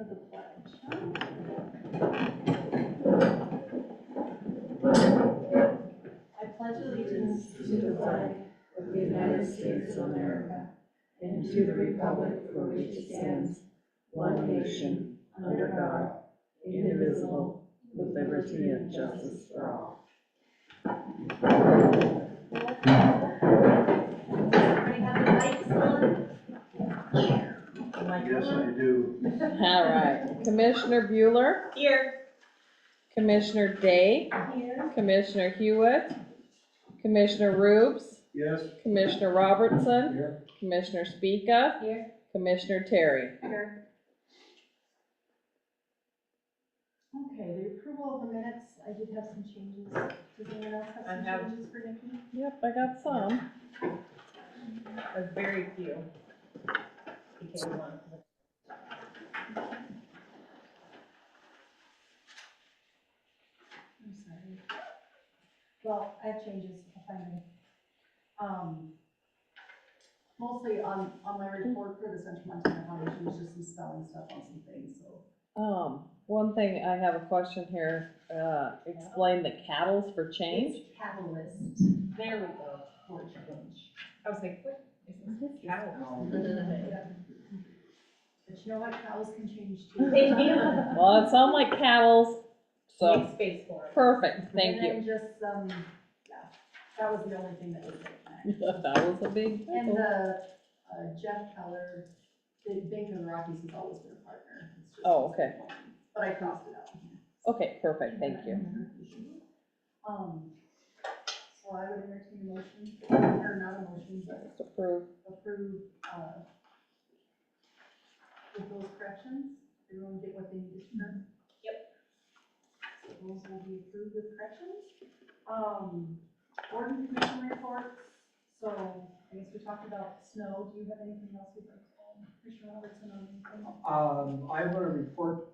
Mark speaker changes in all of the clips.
Speaker 1: for the pledge. I pledge allegiance to the flag of the United States of America and to the republic for which it stands, one nation, under God, indivisible, with liberty and justice for all. Everybody have the mics on?
Speaker 2: Yes, I do.
Speaker 3: All right. Commissioner Bueller,
Speaker 1: Here.
Speaker 3: Commissioner Day,
Speaker 1: Here.
Speaker 3: Commissioner Hewitt, Commissioner Rubes,
Speaker 2: Yes.
Speaker 3: Commissioner Robertson,
Speaker 2: Here.
Speaker 3: Commissioner Speaka,
Speaker 1: Here.
Speaker 3: Commissioner Terry.
Speaker 1: Here. Okay, the approval of the minutes, I did have some changes. Does anyone else have some changes for Nikki?
Speaker 3: Yep, I got some.
Speaker 4: A very few. Became one.
Speaker 1: I'm sorry. Well, I have changes, if I may. Mostly on my report for the Central Montana Foundation, it's just some spelling stuff on some things, so.
Speaker 3: One thing, I have a question here, explain the cattles for change.
Speaker 1: It's catalyst
Speaker 4: There we go.
Speaker 1: for change.
Speaker 4: I was like, what is this cattle?
Speaker 1: But you know what, cows can change too.
Speaker 4: They can.
Speaker 3: Well, it sounds like cattles, so,
Speaker 4: Make space for it.
Speaker 3: perfect, thank
Speaker 1: And
Speaker 3: you.
Speaker 1: then just some, yeah, that was the only thing that was like that.
Speaker 3: That was a big.
Speaker 1: And Jeff Keller, the Bank of the Rockies has always been a partner. It's just
Speaker 3: Oh, okay.
Speaker 1: But I crossed it out.
Speaker 3: Okay, perfect, thank you.
Speaker 1: So I would entertain a motion, or not a motion, but
Speaker 3: Just approve.
Speaker 1: approve, with those corrections. Everyone get what they needed to know?
Speaker 4: Yep.
Speaker 1: So those will be approved with corrections. Board and commission reports. So I guess we talked about snow. Do you have anything else you'd like to add, Commissioner Robertson, on anything?
Speaker 2: I'm going to report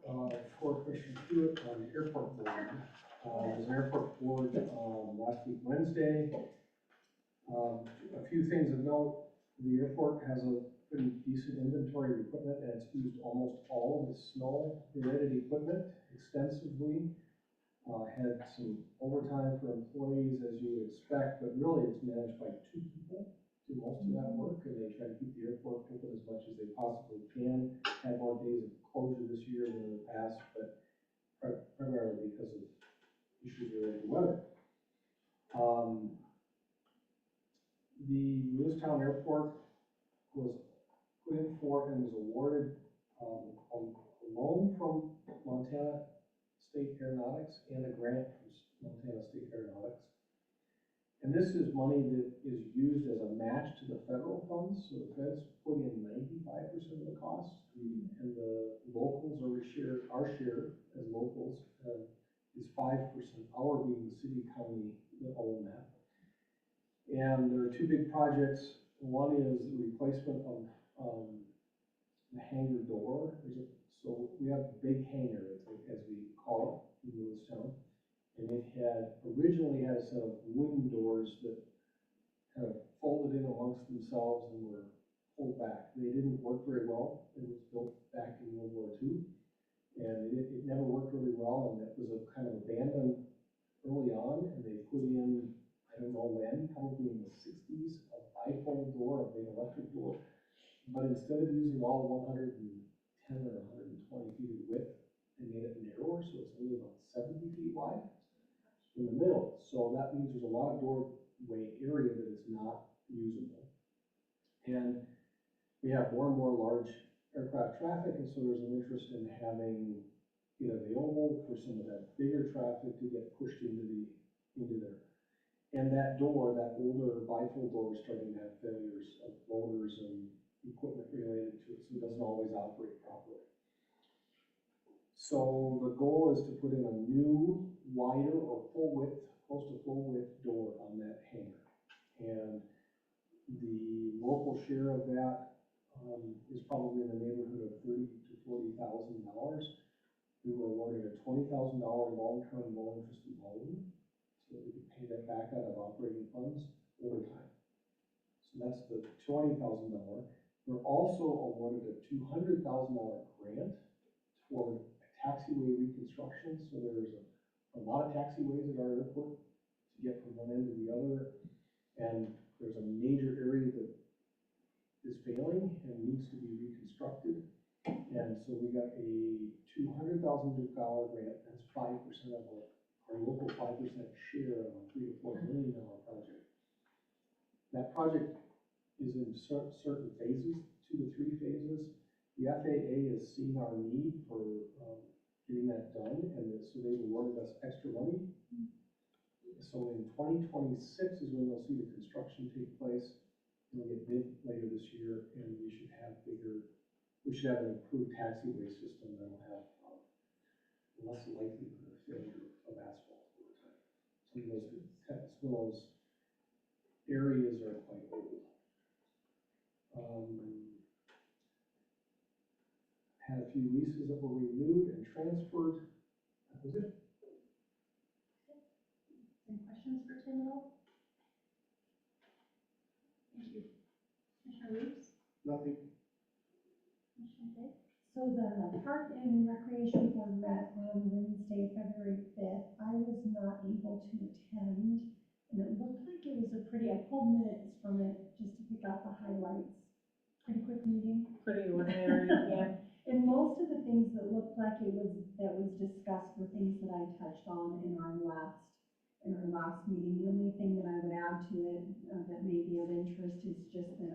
Speaker 2: for Commissioner Hewitt on the airport board. There's an airport board last week Wednesday. A few things of note: the airport has a pretty decent inventory of equipment, and it's used almost all of the snow-related equipment extensively. Had some overtime for employees, as you would expect, but really it's managed by 2 people do most of that work, and they try to keep the airport open as much as they possibly can. Had more days of closure this year than in the past, but primarily because of issues related to weather. The Lewistown Airport was put in for and was awarded a loan from Montana State Aeronautics and a grant from Montana State Aeronautics. And this is money that is used as a match to the federal funds. So the feds put in 95% of the cost, and the locals our share as locals is 5%, our being the city, county that own that. And there are 2 big projects. One is the replacement of the hangar door. So we have a big hangar, as we call it in Lewistown, and it originally had a set of wooden doors that kind of folded in amongst themselves and were pulled back. They didn't work very well. It was built back in World War II, and it never worked really well, and it was kind of abandoned early on, and they put in, I don't know when, probably in the 60s, a bifold door, a big electric door. But instead of using all 110 or 120 feet of width, they made it narrower, so it's only about 70 feet wide in the middle. So that means there's a lot of doorway area that is not usable. And we have more and more large aircraft traffic, and so there's an interest in having it available for some of that bigger traffic to get pushed into there. And that door, that older bifold door, is starting to have failures of motors and equipment related to it, so it doesn't always operate properly. So the goal is to put in a new, wider or full width, close to full width door on that hangar. And the local share of that is probably in the neighborhood of $30,000 to $40,000. We were awarded a $20,000 long-term low interest loan, so that we could pay that back out of operating funds over time. So that's the $20,000. We're also awarded a $200,000 grant for taxiway reconstruction, so there's a lot of taxiways at our airport to get from one end to the other, and there's a major area that is failing and needs to be reconstructed. And so we got a $200,000 grant, that's 5% of our local 5% share of a $3 to $4 million project. That project is in certain phases, 2 to 3 phases. The FAA has seen our need for getting that done, and so they've awarded us extra money. So in 2026 is when we'll see the construction take place. We'll get bid later this year, and we should have an improved taxiway system that will have less likelihood of failure of asphalt over time. Some of those areas are quite old. Had a few leases that were renewed and transferred. That was it.
Speaker 1: Any questions for Tim at all? Thank you. Commissioner Reeves?
Speaker 2: Nothing.
Speaker 1: Commissioner Day?
Speaker 5: So the Park and Recreation Board met on Wednesday, February 5th. I was not able to attend, and it looked like it was I pulled minutes from it just to pick out the highlights. Pretty quick meeting.
Speaker 3: Pretty ordinary, yeah.
Speaker 5: And most of the things that looked like that was discussed were things that I touched on in our last meeting. The only thing that I would add to it that may be of interest is just that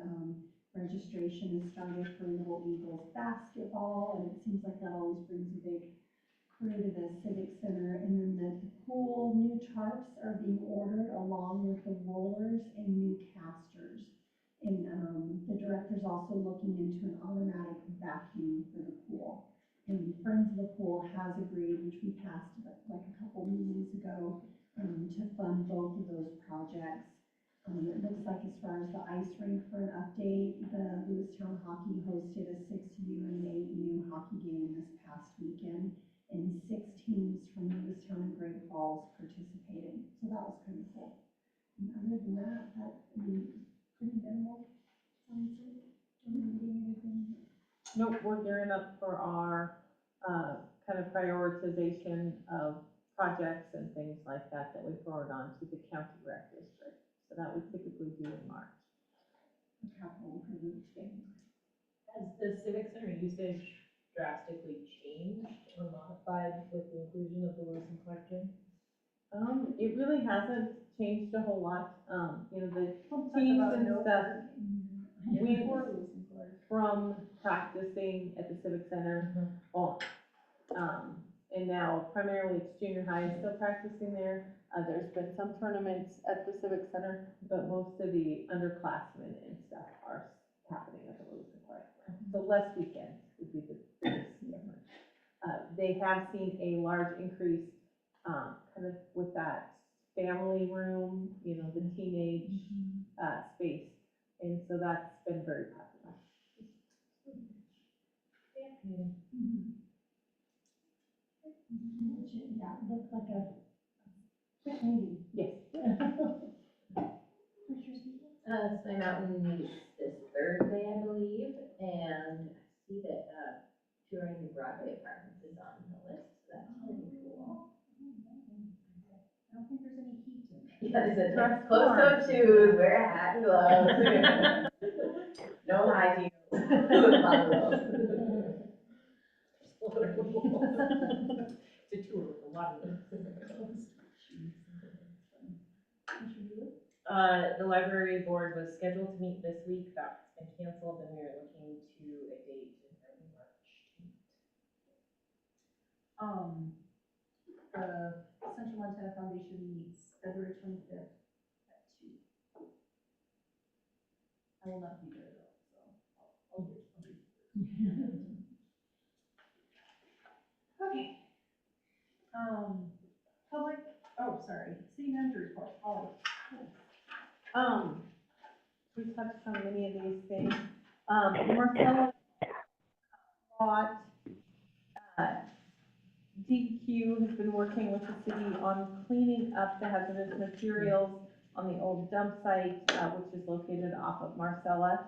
Speaker 5: registration has started for Little Eagles basketball, and it seems like that always brings a big crew to the Civic Center. And then the pool new tarps are being ordered along with the rollers and new casters. And the director's also looking into an automatic vacuum for the pool. And Friends of the Pool has agreed, which we passed like a couple meetings ago, to fund both of those projects. It looks like as far as the ice rink for an update, the Lewistown Hockey hosted a 6U and an 8U hockey game this past weekend, and 6 teams from Lewistown and Great Falls participated. So that was kind of cool. And other than that, pretty minimal. Honestly, anything.
Speaker 3: Nope, we're gearing up for our, kind of prioritization of projects and things like that we forward on to the county rec district. So that would typically be in March.
Speaker 5: Capital improvements.
Speaker 4: Has the Civic Center usage drastically changed or modified with the inclusion of the Lewis collection?
Speaker 3: It really hasn't changed a whole lot. The teams and stuff, we from practicing at the Civic Center on. And now primarily it's junior high is still practicing there. There's been some tournaments at the Civic Center, but most of the underclassmen and stuff are happening at the Lewis Park. So less weekends would be the biggest difference. They have seen a large increase kind of with that family room, the teenage space. And so that's been very popular.
Speaker 5: Yeah, it looks like a quick meeting.
Speaker 3: Yes.
Speaker 1: Sky Mountain meets this Thursday, I believe, and I see that touring the Broadway apartments is on the list, so that's pretty cool.
Speaker 5: I don't think there's any heat in there.
Speaker 1: Yeah, they said, closed-toed shoes, wear a hat, gloves. No hygiene.
Speaker 4: It's a tour with a lot of them. The library board was scheduled to meet this week, that's been canceled, and we are looking to a date in early March.
Speaker 6: The Central Montana Foundation meets February 25th at 2. I will not be there though, so I'll be. Okay. City manager report, Holly.
Speaker 3: We touched on many of these things. Marcella bought, DQ has been working with the city on cleaning up the hazardous materials on the old dump site, which is located off of Marcella.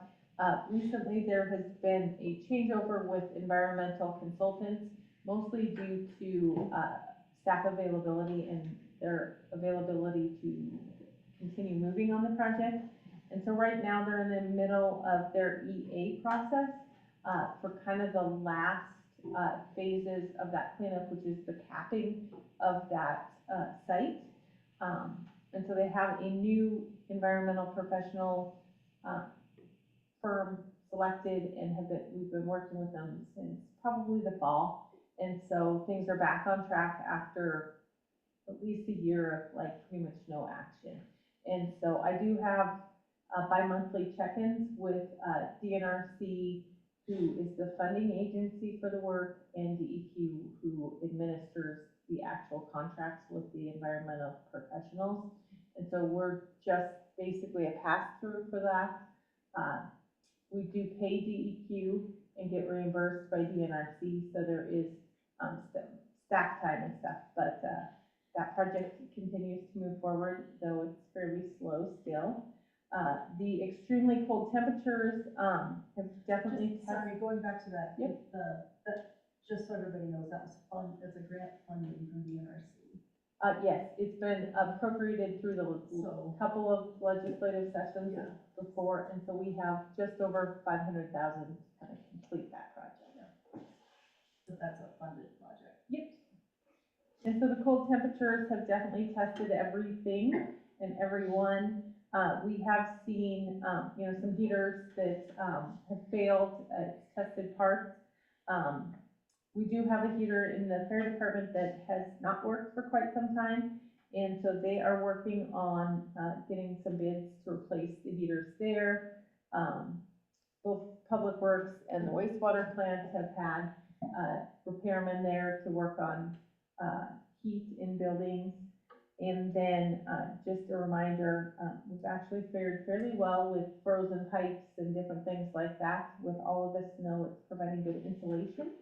Speaker 3: Recently, there has been a changeover with environmental consultants. mostly due to staff availability and their availability to continue moving on the project. And so right now they're in the middle of their EA process for kind of the last phases of that cleanup, which is the capping of that site. And so they have a new environmental professional firm selected and we've been working with them since probably the fall. And so things are back on track after at least a year of like pretty much no action. And so I do have bi-monthly check-ins with DNRC, who is the funding agency for the work, and DEQ, who administers the actual contracts with the environmental professionals. And so we're just basically a pass-through for that. We do pay DEQ and get reimbursed by DNRC, so there is staff time and stuff, but that project continues to move forward, though it's fairly slow still. The extremely cold temperatures have definitely.
Speaker 6: Sorry, going back to that.
Speaker 3: Yep.
Speaker 6: Just so everybody knows, that was as a grant funding from the NRC.
Speaker 3: Yes, it's been appropriated through the couple of legislative sessions before, and so we have just over 500,000 to kind of complete that project.
Speaker 6: Yeah. So that's a funded project.
Speaker 3: Yep. And so the cold temperatures have definitely tested everything and everyone. We have seen, some heaters that have failed, tested parts. We do have a heater in the fire department that has not worked for quite some time. And so they are working on getting some bids to replace the heaters there. Both Public Works and the wastewater plants have had repairmen there to work on heat in buildings. And then just a reminder, we've actually fared fairly well with frozen pipes and different things like that. With all of the snow, it's providing good insulation.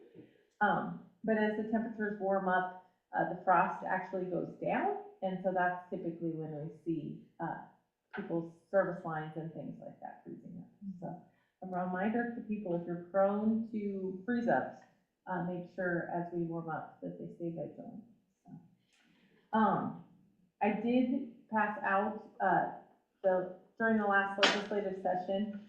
Speaker 3: But as the temperatures warm up, the frost actually goes down. And so that's typically when we see people's service lines and things like that freezing up. So a reminder to people, if you're prone to freeze ups, make sure as we warm up that they stay vigilant. So, I did pass out during the last legislative session,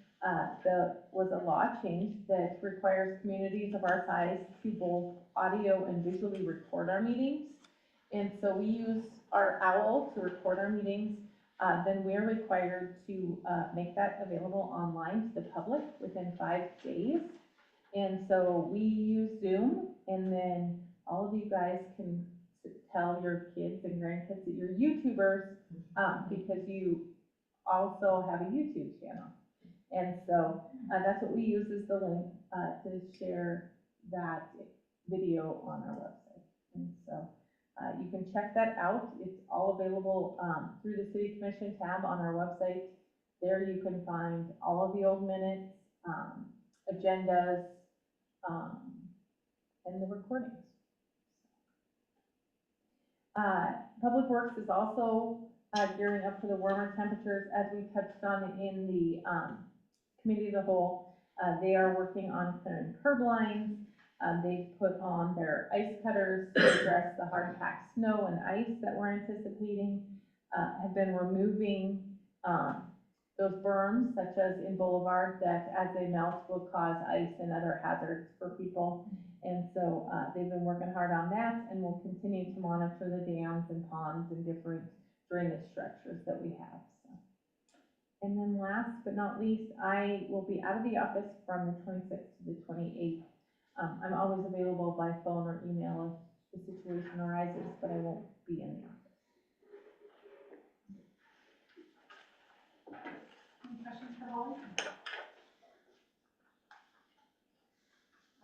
Speaker 3: there was a law change that requires communities of our size to both audio and visually record our meetings. And so we use our OWL to record our meetings. Then we're required to make that available online to the public within 5 days. And so we use Zoom, and then all of you guys can tell your kids and grandkids that you're YouTubers because you also have a YouTube channel. And so that's what we use as the link to share that video on our website. And so you can check that out. It's all available through the City Commission tab on our website. There you can find all of the old minutes, agendas, and the recordings. Public Works is also gearing up for the warmer temperatures, as we touched on in the committee of the whole. They are working on clearing curb lines. They've put on their ice cutters to address the hard packed snow and ice that we're anticipating. Have been removing those berms, such as in Boulevard, that as they melt will cause ice and other hazards for people. And so they've been working hard on that, and we'll continue to monitor the dams and ponds and different drainage structures that we have. So. And then last but not least, I will be out of the office from the 26th to the 28th. I'm always available by phone or email if the situation arises, but I won't be in the office.
Speaker 6: Any questions for Holly?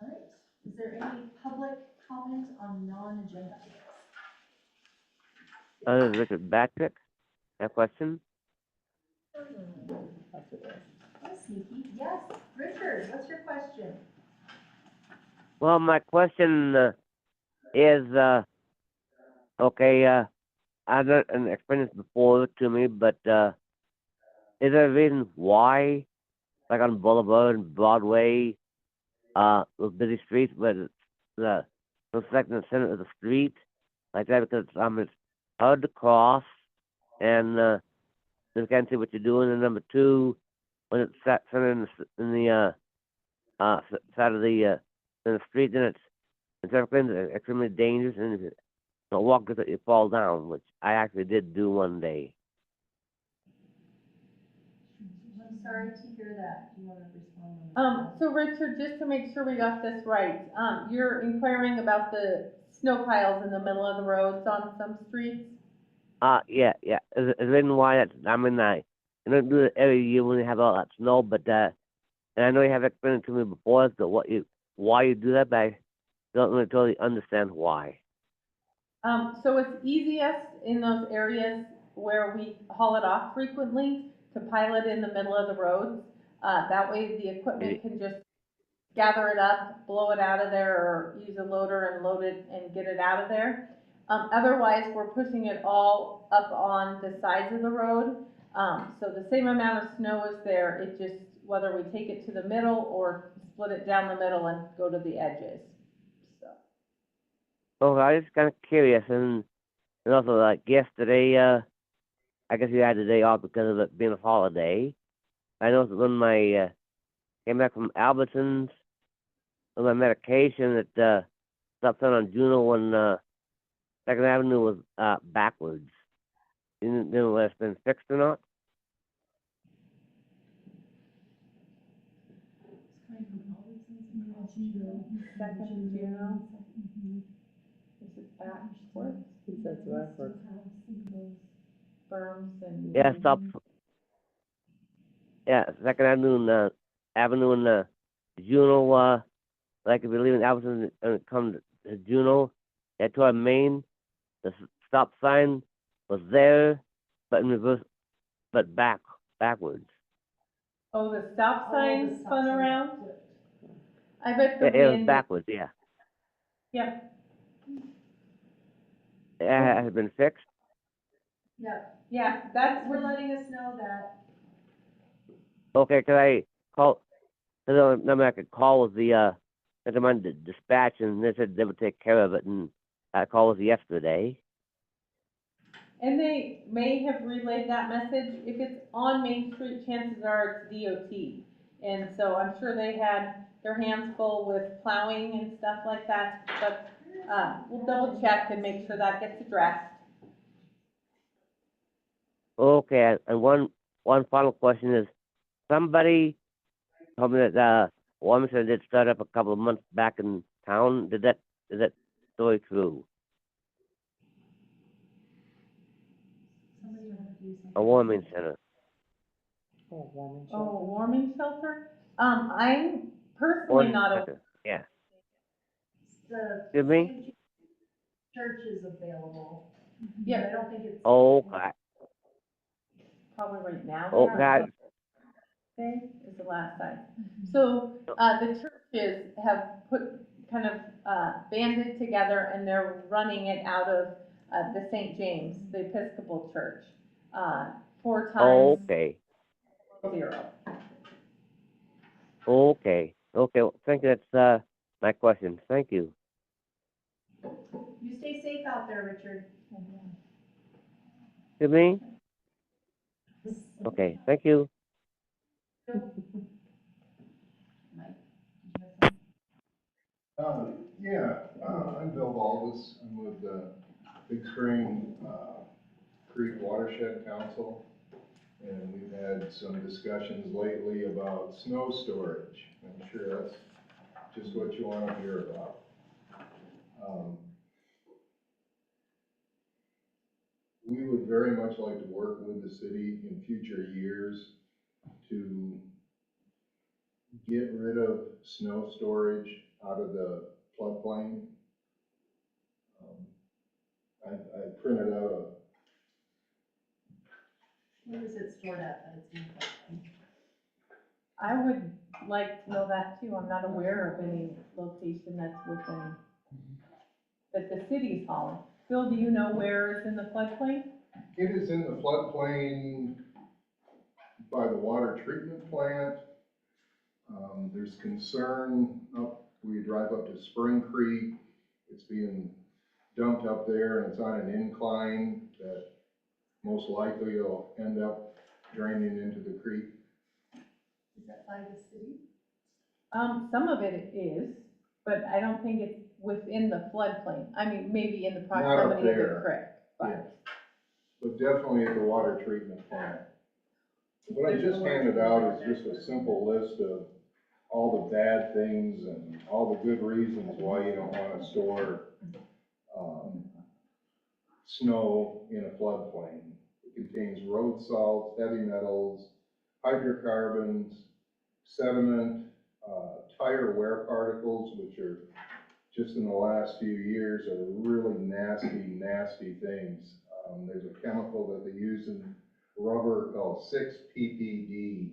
Speaker 6: All right, is there any public comment on non-agenda items?
Speaker 7: Richard Patrick, a question?
Speaker 6: Yes, Nikki. Yes, Richard, what's your question?
Speaker 7: Well, my question is, okay, I've not explained this before to me, but is there a reason why, like on Boulevard and Broadway, those busy streets, where the reflecting the center of the street like that because it's hard to cross and you can't see what you're doing. And number two, when it's centered in the side of the in the street, then it's extremely dangerous, and if you don't walk with it, you fall down, which I actually did do one day.
Speaker 6: I'm sorry to hear that. Do you want to respond on that?
Speaker 3: So Richard, just to make sure we got this right, you're inquiring about the snow piles in the middle of the roads on some streets?
Speaker 7: Yeah, yeah. There's a reason why that's, I mean, I don't do it every year when you have all that snow, but, and I know you have explained it to me before as to why you do that, but I don't really totally understand why.
Speaker 3: So it's easiest in those areas where we haul it off frequently to pile it in the middle of the roads. That way the equipment can just gather it up, blow it out of there, or use a loader and load it and get it out of there. Otherwise, we're pushing it all up on the sides of the road. So the same amount of snow is there, it just, whether we take it to the middle or split it down the middle and go to the edges, so.
Speaker 7: Oh, I was just kind of curious, and also, like, yesterday, I guess you had the day off because of it being a holiday. I noticed when came back from Albertsons with my medication that, stop sign on Juno and, Second Avenue was, backwards. You know whether it's been fixed or not?
Speaker 3: Second Juno, is it backwards?
Speaker 1: He says backwards.
Speaker 3: Berms and.
Speaker 7: Yeah, stop. Yeah, Second Avenue and Juno. Like if you're leaving Albertsons and it comes to Juno, head toward Maine, the stop sign was there, but in reverse, but backwards.
Speaker 3: Oh, the stop sign spun around? I bet the
Speaker 7: Yeah, it was
Speaker 3: wind.
Speaker 7: backwards. Yeah,
Speaker 3: Yep,
Speaker 7: it has been fixed.
Speaker 6: Yep.
Speaker 3: yeah,
Speaker 6: Thanks
Speaker 3: that's
Speaker 6: for
Speaker 3: what,
Speaker 6: letting us know that.
Speaker 7: Okay, could I call? The only number I could call was the dispatch, and they said they would take care of it, and that call was yesterday.
Speaker 3: and they may have relayed that message. If it's on Main Street, chances are it's DOT. And so I'm sure they had their hands full with plowing and stuff like that, but, we'll double check and make sure that gets addressed.
Speaker 7: Okay, and one final question is, somebody told me that Wilmington did start up a couple of months back in town. Is that story true?
Speaker 6: Somebody want to do something?
Speaker 7: A warming center.
Speaker 1: Oh, warming
Speaker 3: Oh,
Speaker 1: shelter.
Speaker 3: warming shelter? I'm personally
Speaker 7: Warming
Speaker 3: not a,
Speaker 7: center. Yeah.
Speaker 6: The
Speaker 7: Excuse me?
Speaker 6: same church is available.
Speaker 3: Yeah.
Speaker 6: But I don't think it's.
Speaker 7: Oh God.
Speaker 3: probably right now.
Speaker 7: Oh
Speaker 3: they
Speaker 7: God.
Speaker 3: have Day is the last time. So, the churches have kind of, banded together and they're running it out of, the St. James, the Episcopal Church, 4
Speaker 7: Oh,
Speaker 3: times
Speaker 7: okay.
Speaker 3: 0.
Speaker 7: Okay. Okay. Well, thank you. That's my question. Thank you.
Speaker 6: You stay safe out there, Richard.
Speaker 7: Excuse me? Okay. Thank you.
Speaker 6: Mike, did you have something?
Speaker 8: Yeah, I'm Bill Baldus. I'm with the Big Spring Creek Watershed Council. And we've had some discussions lately about snow storage. I'm sure that's just what you want to hear about. We would very much like to work with the city in future years to get rid of snow storage out of the floodplain. I printed out
Speaker 6: Where is it stored at that it's in the floodplain?
Speaker 3: I would like to know that too. I'm not aware of any location that's within, that the city's hauling. Phil, do you know where it's in the floodplain?
Speaker 8: it is in the floodplain by the water treatment plant. There's concern up, we drive up to Spring Creek, It's being dumped up there, and it's on an incline that most likely will end up draining into the creek.
Speaker 6: Is that by the city?
Speaker 3: Some of it is, but I don't think it's within the floodplain. I mean, maybe in the
Speaker 8: Not up
Speaker 3: proximity of the
Speaker 8: there.
Speaker 3: creek,
Speaker 8: Yeah.
Speaker 3: but.
Speaker 8: But definitely at the water treatment plant. What I just handed out is just a simple list of all the bad things and all the good reasons why you don't wanna store, snow in a floodplain. It contains road salts, heavy metals, hydrocarbons, sediment, tire wear particles, which are just in the last few years are really nasty, nasty things. There's a chemical that they use in rubber called 6-PPD,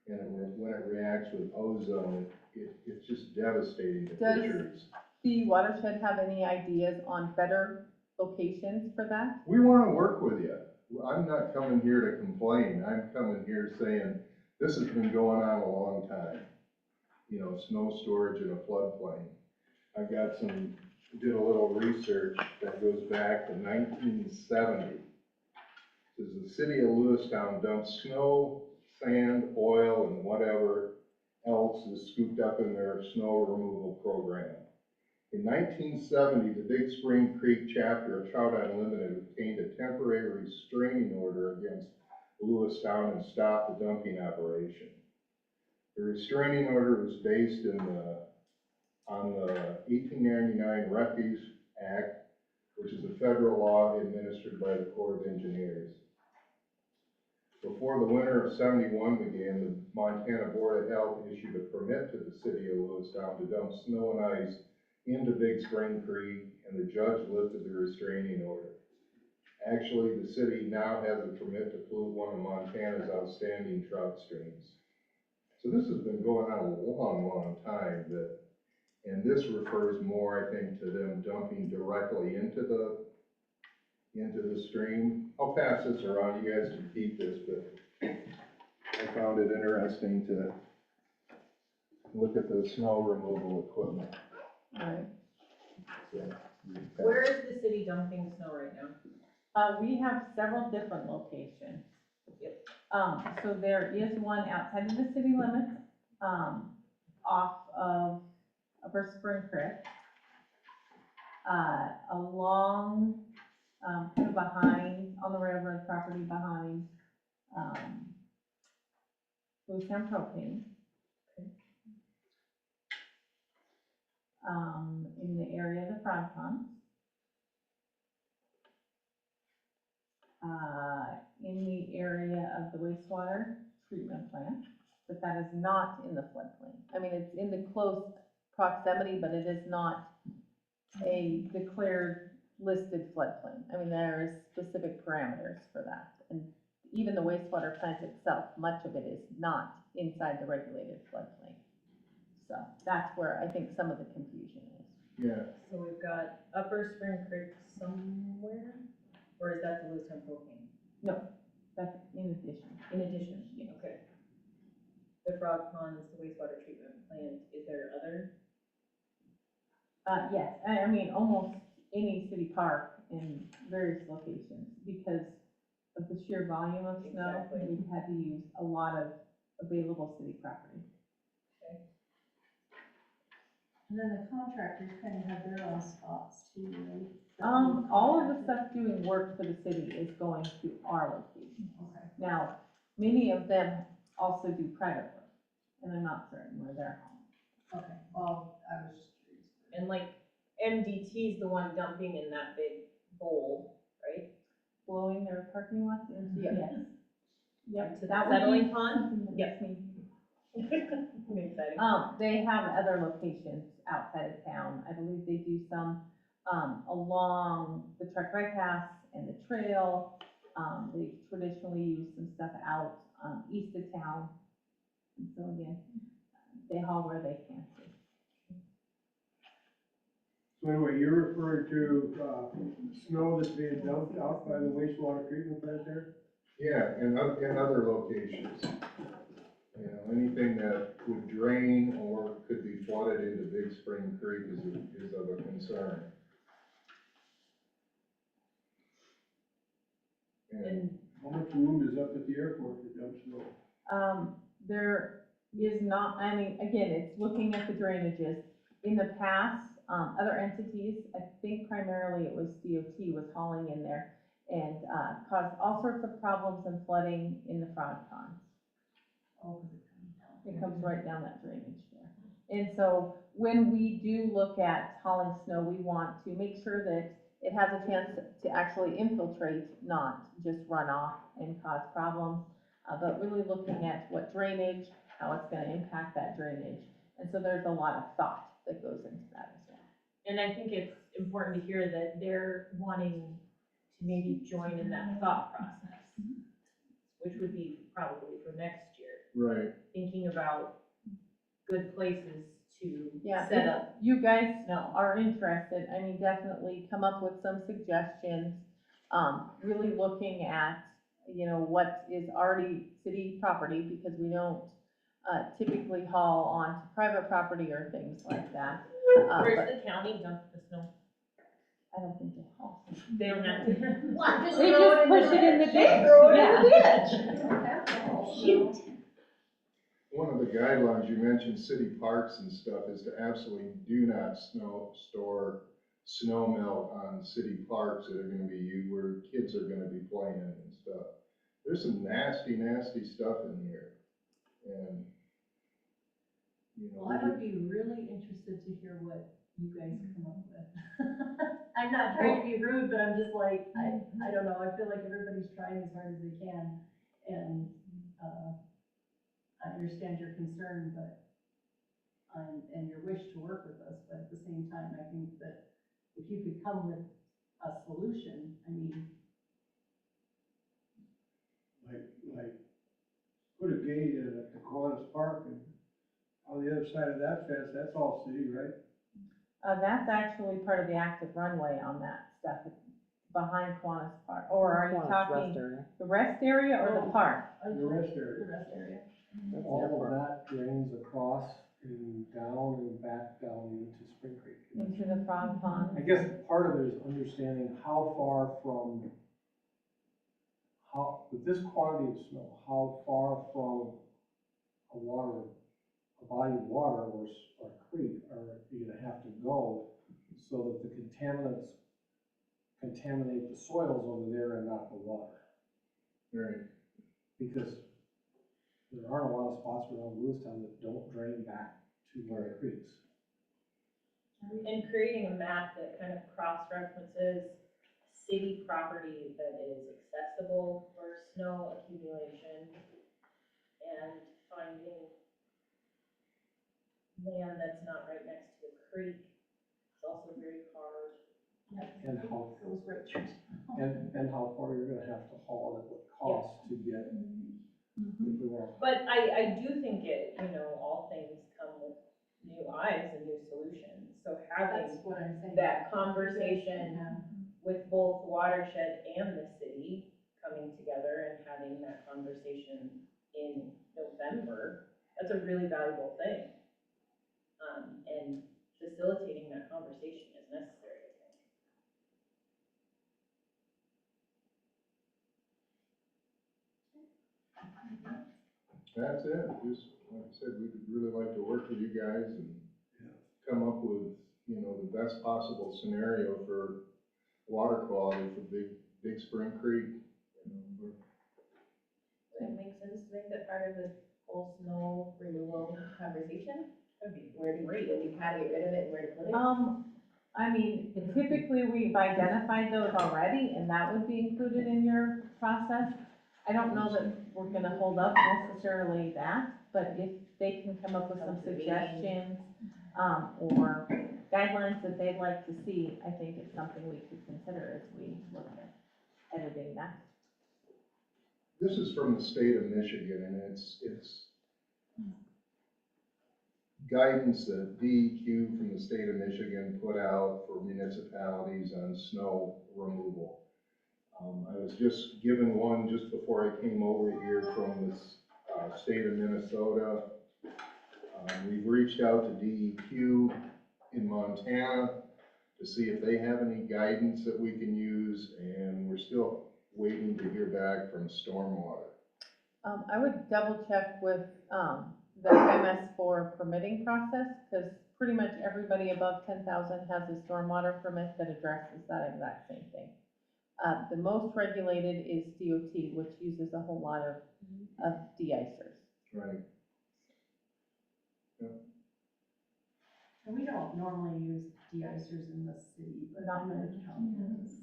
Speaker 8: and when it reacts with ozone, it's just devastating to
Speaker 3: Does-
Speaker 8: fisheries.
Speaker 3: The watershed have any ideas on better locations for that?
Speaker 8: We wanna work with you. I'm not coming here to complain. I'm coming here saying, this has been going on a long time. You know, snow storage in a floodplain. I got did a little research that goes back to 1970. Says the city of Lewistown dumps snow, sand, oil, and whatever else is scooped up in their snow removal program. In 1970, the Big Spring Creek chapter of Trout Unlimited obtained a temporary restraining order against Lewistown and stopped the dumping operation. The restraining order was based on the 1899 Refuse Act, which is a federal law administered by the Corps of Engineers. Before the winter of '71 began, the Montana Board of Health issued a permit to the city of Lewistown to dump snow and ice into Big Spring Creek, and the judge lifted the restraining order. Actually, the city now has a permit to pollute one of Montana's outstanding trout streams. So this has been going on a long, long time, and this refers more, I think, to them dumping directly into the stream. I'll pass this around, you guys can keep this, but I found it interesting to look at the snow removal equipment.
Speaker 3: Right.
Speaker 4: Where is the city dumping snow right now?
Speaker 3: We have several different locations. So there is one outside of the city limits, off of Upper Spring Creek, along, kind of behind, on the railroad property behind, Lewistown Propane. In the area of the frog ponds. In the area of the wastewater treatment plant, but that is not in the floodplain. I mean, it's in the close proximity, but it is not a declared listed floodplain. I mean, there is specific parameters for that. And even the wastewater plant itself, much of it is not inside the regulated floodplain. So that's where I think some of the confusion is.
Speaker 8: Yeah,
Speaker 4: So we've got Upper Spring Creek somewhere, or is that the Lewistown Propane?
Speaker 3: No, that's in addition.
Speaker 4: In addition?
Speaker 3: Yes.
Speaker 4: Okay. The frog ponds, the wastewater treatment plant, is there other?
Speaker 3: Yes, I mean, almost any city park in various locations, because of the sheer volume of snow,
Speaker 4: Exactly.
Speaker 3: we've had to use a lot of available city property.
Speaker 6: And then the contractors kind of have their own spots too, right?
Speaker 3: All of the stuff doing work for the city is going to our location.
Speaker 6: Okay.
Speaker 3: Now, many of them also do private work, and I'm not certain where they're home.
Speaker 6: Okay, well, I was just curious.
Speaker 4: And like MDT is the one dumping in that big bowl, right?
Speaker 3: Blowing their parking lots into, yes. Yep,
Speaker 4: To the
Speaker 3: that would be
Speaker 4: settling pond?
Speaker 3: something that
Speaker 4: Yep.
Speaker 3: makes me.
Speaker 4: I'm excited.
Speaker 3: They have other locations outside of town. I believe they do some, along the truck ride paths and the trail. They traditionally use some stuff out, east of town. And so again, they haul where they can too.
Speaker 2: So anyway, you're referring to, snow that's being dumped out by the wastewater treatment plant there?
Speaker 8: yeah, and other locations. You know, anything that would drain or could be flooded into Big Spring Creek is of a concern. And
Speaker 9: How much room is up at the airport for dump snow?
Speaker 3: There is not, I mean, again, it's looking at the drainages. In the past, other entities, I think primarily it was DOT was hauling in there and, caused all sorts of problems and flooding in the frog ponds.
Speaker 6: Oh, 'cause it comes down.
Speaker 3: It comes right down that drainage there. And so when we do look at hauling snow, we want to make sure that it has a chance to actually infiltrate, not just run off and cause problems. But really looking at what drainage, how it's gonna impact that drainage. And so there's a lot of thought that goes into that as well.
Speaker 4: And I think it's important to hear that they're wanting to maybe join in that thought process, which would be probably for next year,
Speaker 8: right,
Speaker 4: thinking about good places to
Speaker 3: Yeah,
Speaker 4: set up.
Speaker 3: You guys
Speaker 4: No.
Speaker 3: are interested, I mean, definitely come up with some suggestions. Really looking at, you know, what is already city property, because we don't typically haul onto private property or things like that.
Speaker 4: Where's
Speaker 3: But
Speaker 4: the county dump the snow?
Speaker 3: I don't think they haul.
Speaker 4: They don't have to.
Speaker 6: Well,
Speaker 3: They just push it in the ditch.
Speaker 6: Throw it in
Speaker 3: Yeah.
Speaker 6: the ditch. Shoot.
Speaker 8: one of the guidelines, you mentioned city parks and stuff, is to absolutely do not store snow melt on city parks that are gonna be used, where kids are gonna be playing and stuff. There's some nasty, nasty stuff in here, and, you know.
Speaker 6: Well, I would be really interested to hear what you guys come up with. I'm not trying to be rude, but I'm just like, I don't know, I feel like everybody's trying as hard as they can. And, I understand your concern, but, and your wish to work with us, but at the same time, I think that if you could come with a solution, I mean,
Speaker 9: Like, put a gate in at the Kiwanis Park, and on the other side of that fence, that's all city, right?
Speaker 3: That's actually part of the active runway on that stuff, behind Kiwanis Park. Or are you talking the rest area or the park?
Speaker 9: The rest area.
Speaker 6: the rest area.
Speaker 2: All of that drains across and down and back down into Spring Creek.
Speaker 3: Into the frog pond?
Speaker 2: I guess part of it is understanding how far from, with this quantity of snow, how far from a body of water or creek are you gonna have to go so that the contaminants contaminate the soils over there and not the water?
Speaker 8: Right,
Speaker 2: Because there aren't a lot of spots around Lewistown that don't drain back to our creeks.
Speaker 4: And creating a map that kind of cross-references city property that is accessible for snow accumulation and finding land that's not right next to a creek is also very hard.
Speaker 2: And how,
Speaker 6: Goes right through.
Speaker 2: and how far you're gonna have to haul and what costs to get, if we want.
Speaker 4: But I do think it, you know, all things come with new eyes and new solutions. So having
Speaker 5: That's what I'm saying.
Speaker 4: that conversation with both watershed and the city coming together and having that conversation in November, that's a really valuable thing. And facilitating that conversation is necessary, I think.
Speaker 8: that's it, just, like I said, we'd really like to work with you guys and come up with, you know, the best possible scenario for water quality for Big Spring Creek. You know,
Speaker 4: Would it make sense to make that part of the whole snow removal conversation? Where do you, how to get rid of it and where to put it?
Speaker 3: I mean, typically we've identified those already, and that would be included in your process. I don't know that we're gonna hold up necessarily that, but if they can come up with some suggestions, or guidelines that they'd like to see, I think it's something we could consider as we look at editing that.
Speaker 8: This is from the state of Michigan, and it's guidance that DEQ from the state of Michigan put out for municipalities on snow removal. I was just given one just before I came over here from the state of Minnesota. We've reached out to DEQ in Montana to see if they have any guidance that we can use, and we're still waiting to hear back from stormwater?
Speaker 3: I would double check with, the MS4 permitting process, because pretty much everybody above 10,000 has a stormwater permit that addresses that exact same thing. The most regulated is DOT, which uses a whole lot of de-icers.
Speaker 8: Right.
Speaker 6: And we don't normally use de-icers in the city, but
Speaker 3: Not
Speaker 6: I know
Speaker 3: many.
Speaker 6: the county does.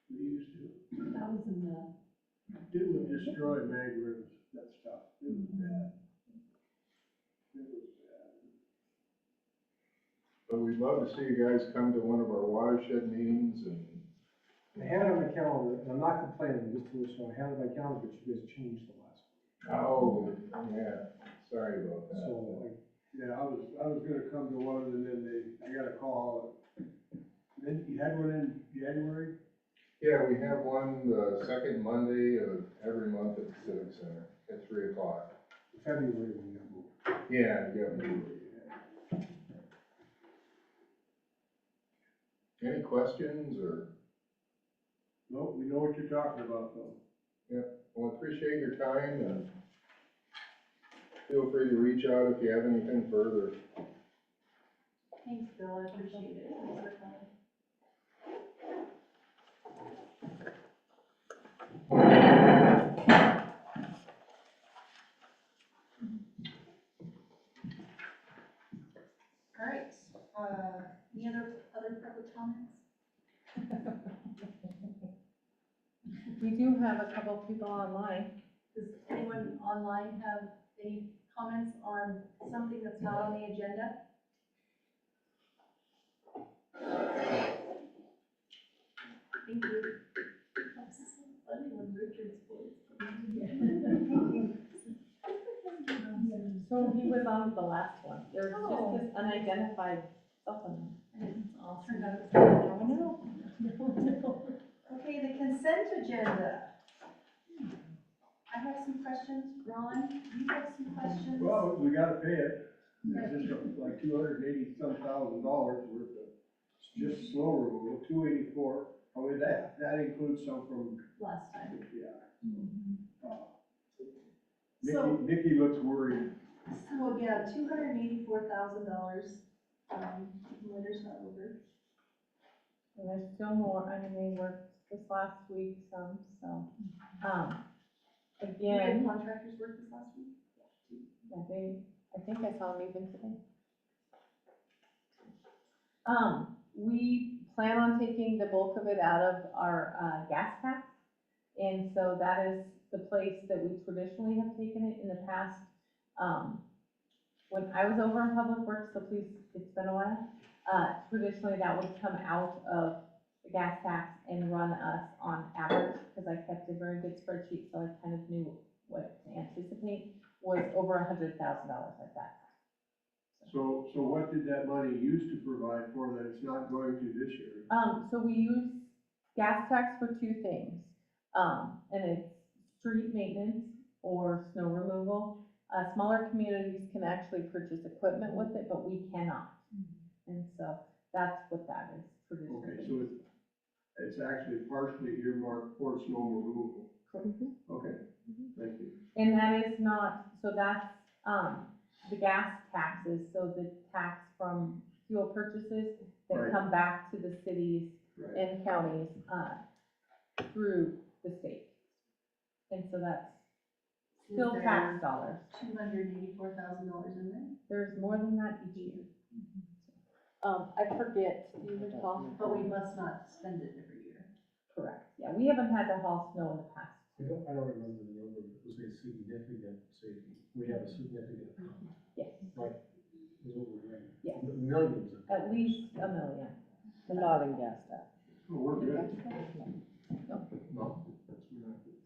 Speaker 9: We used to,
Speaker 5: That was in the,
Speaker 9: it would destroy mangroves, that stuff, it was bad. It was bad.
Speaker 8: But we'd love to see you guys come to one of our watershed meetings and,
Speaker 2: I had it on the calendar, and I'm not complaining, just to so I had it on my calendar, but you guys changed the last
Speaker 8: oh, yeah, sorry about
Speaker 2: one.
Speaker 8: that.
Speaker 2: So, like,
Speaker 9: Yeah, I was gonna come to one, and then I got a call. Then you had one in January?
Speaker 8: Yeah, we have one the second Monday of every month at the Civic Center at 3 o'clock.
Speaker 2: February when we got moved.
Speaker 8: Yeah, definitely. Any questions or,
Speaker 9: Nope, we know what you're talking about, though.
Speaker 8: well, appreciate your time and feel free to reach out if you have anything further.
Speaker 6: Thanks, Bill, I appreciate it. Thanks for coming.
Speaker 10: All right, any other public comments?
Speaker 3: We do have a couple of people online.
Speaker 6: Does anyone online have any comments on something that's not on the agenda? Thank you. That's funny when Richard's voice.
Speaker 3: So he was on the last one. There's just this unidentified supplement.
Speaker 6: Awesome.
Speaker 10: Okay, the consent agenda. I have some questions. Ron, you have some questions?
Speaker 9: Well, we gotta pay it. It's just like $280-some thousand worth of, just snow removal, 284. Oh, that includes some from,
Speaker 6: Last time.
Speaker 9: yeah.
Speaker 10: So-
Speaker 9: Nikki looks worried.
Speaker 10: So, yeah, $284,000, winter's not over.
Speaker 3: And there's still more. I mean, they worked this last week some, so,
Speaker 10: We had
Speaker 3: again,
Speaker 10: contractors work this last week?
Speaker 3: I think I saw them even today. We plan on taking the bulk of it out of our, gas tax. And so that is the place that we traditionally have taken it in the past. When I was over in Public Works, so please, it's been a while, traditionally that would come out of the gas tax and run us on average, because I kept a very good spreadsheet, so I kind of knew what to anticipate, was over $100,000 at that time.
Speaker 9: So what did that money used to provide for that it's not going to this year?
Speaker 3: So we use gas tax for two things, and it's street maintenance or snow removal. Smaller communities can actually purchase equipment with it, but we cannot. And so that's what that is
Speaker 9: Okay,
Speaker 3: traditionally.
Speaker 9: so it's actually partially earmarked for snow removal. Okay, thank you.
Speaker 3: And that is not, so that's, the gas taxes, so the tax from fuel purchases that
Speaker 9: Right.
Speaker 3: come back to the cities
Speaker 9: Right.
Speaker 3: and counties, through the state. And so that's still
Speaker 10: Is
Speaker 3: tax
Speaker 10: there
Speaker 3: dollars.
Speaker 10: $284,000 in there?
Speaker 3: There's more than that each year. I forget, do you recall?
Speaker 6: But we must not spend it every year.
Speaker 3: Correct, yeah, we haven't had to haul snow in the past.
Speaker 2: I don't remember the number, but it was a significant saving. We have a significant amount,
Speaker 3: Yes,
Speaker 2: like, it was over a million.
Speaker 3: Yes.
Speaker 2: Millions of.
Speaker 3: at least $1 million.
Speaker 1: Not in gas tax.
Speaker 9: So we're good.
Speaker 2: No, that's not.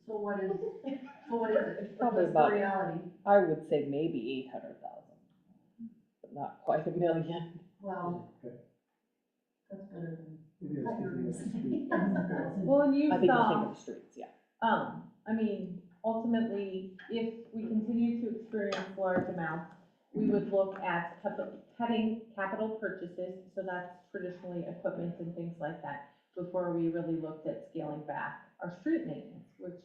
Speaker 6: So what is it?
Speaker 1: Probably
Speaker 6: What's the
Speaker 1: about-
Speaker 6: reality?
Speaker 1: I would say maybe 800,000, but not quite a million.
Speaker 6: Well,
Speaker 2: Okay.
Speaker 6: that's better than.
Speaker 2: It is.
Speaker 6: I thought you were gonna say
Speaker 2: It is.
Speaker 6: 800,000.
Speaker 3: Well, and you
Speaker 1: I think you're
Speaker 3: saw,
Speaker 1: thinking of streets, yeah.
Speaker 3: I mean, ultimately, if we continue to experience large amounts, we would look at cutting capital purchases, so that's traditionally equipment and things like that. before we really looked at scaling back our street maintenance, which,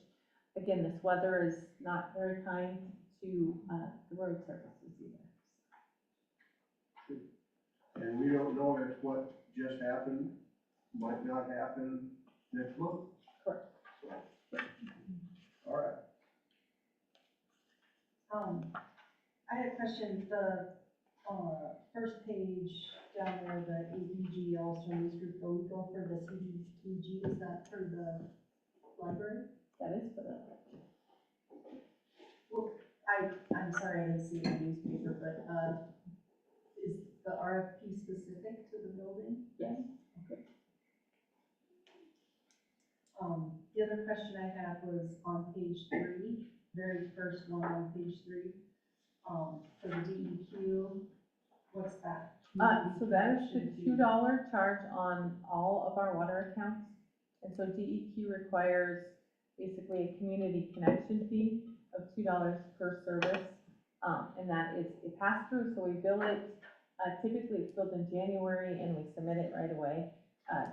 Speaker 3: again, this weather is not very kind to, the road surfaces either.
Speaker 9: And we don't know if what just happened might not happen next month.
Speaker 3: Correct.
Speaker 9: So, all right.
Speaker 6: I had a question, the, first page down there, the AEG, also news group, the legal for the CDTG, is that for the library?
Speaker 3: That is for the,
Speaker 6: I'm sorry, I didn't see it in the newspaper, but, is the RFP specific to the building?
Speaker 3: yes.
Speaker 6: The other question I had was on page 3, very first one on page 3, for the DEQ, what's that?
Speaker 3: So that is the $2 charge on all of our water accounts. And so DEQ requires basically a community connection fee of $2 per service. And that is a pass-through, so we bill it, typically it's billed in January and we submit it right away.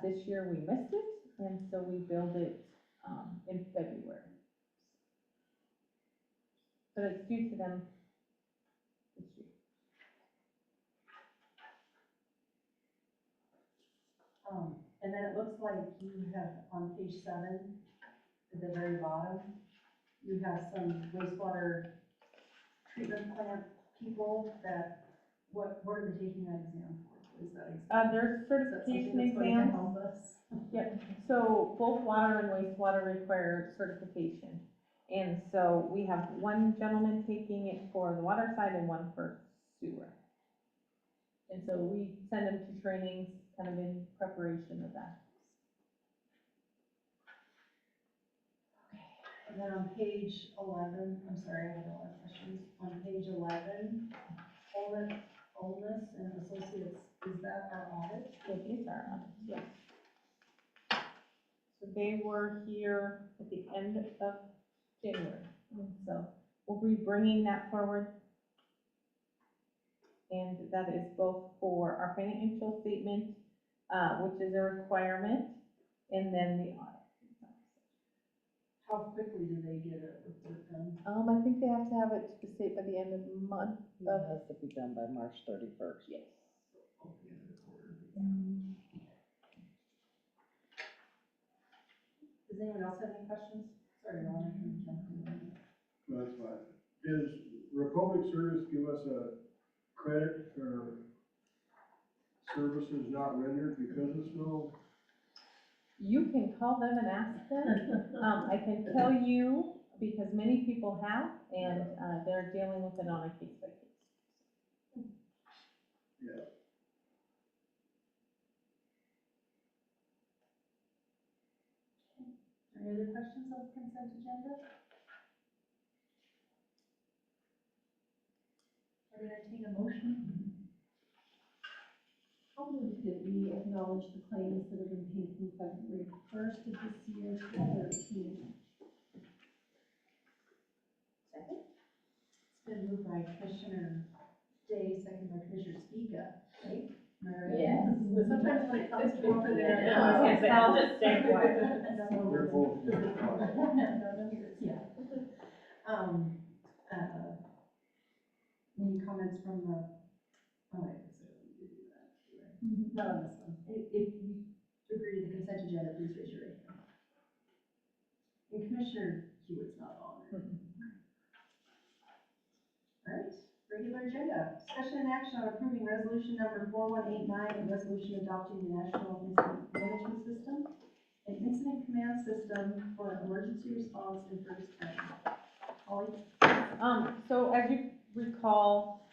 Speaker 3: This year we missed it, and so we billed it, in February. But it's due to them this year.
Speaker 6: And then it looks like you have on page 7, at the very bottom, you have some wastewater treatment plant people that, what are they taking that exam for? What is that exam?
Speaker 3: There's
Speaker 6: Is that something
Speaker 3: certification
Speaker 6: that's going to
Speaker 3: exams.
Speaker 6: help us?
Speaker 3: Yep, so both water and wastewater require certification. And so we have one gentleman taking it for the water side and one for sewer. And so we send them to trainings kind of in preparation of that.
Speaker 6: And then on page 11, I'm sorry, I had a lot of questions. On page 11, Olness and Associates, is that our audit?
Speaker 3: It is our audit, yes. So they were here at the end of January, and so we'll be bringing that forward. And that is both for our financial statement, which is a requirement, and then the audit.
Speaker 6: How quickly do they get a report done?
Speaker 3: I think they have to have it to the state by the end of the month.
Speaker 1: It has to be done by March 31st.
Speaker 3: Yes.
Speaker 6: Oh, the end of the quarter. Does anyone else have any questions? Sorry, Ron, I can jump in.
Speaker 9: That's fine. Does Republic Service give us a credit for services not rendered because of snow?
Speaker 3: You can call them and ask them. I can tell you, because many people have, and they're dealing with it on a case by case.
Speaker 9: Yeah.
Speaker 6: Any other questions on the consent agenda? Or entertain a motion?
Speaker 5: I'll move that we acknowledge the claims that have been paid from February 1st of this year to 13th.
Speaker 6: Second. It's been moved by Commissioner Day, second by Commissioner Speaka, right? Am I right?
Speaker 4: Yes.
Speaker 6: Sometimes when it comes to over there.
Speaker 4: Yeah, I was gonna say, I'll just stay quiet.
Speaker 9: They're both good.
Speaker 6: Yeah. Any comments from the, oh, wait, so we did do that, right? Not on this one. If you agree to the consent agenda, please raise your right hand. And Commissioner Hewitt's not on there. All right, regular agenda. Discussion and action on approving resolution number 4189, a resolution adopting the National Incident Management System and Incident Command System for emergency response in Fergus County. Holly?
Speaker 3: So as you recall,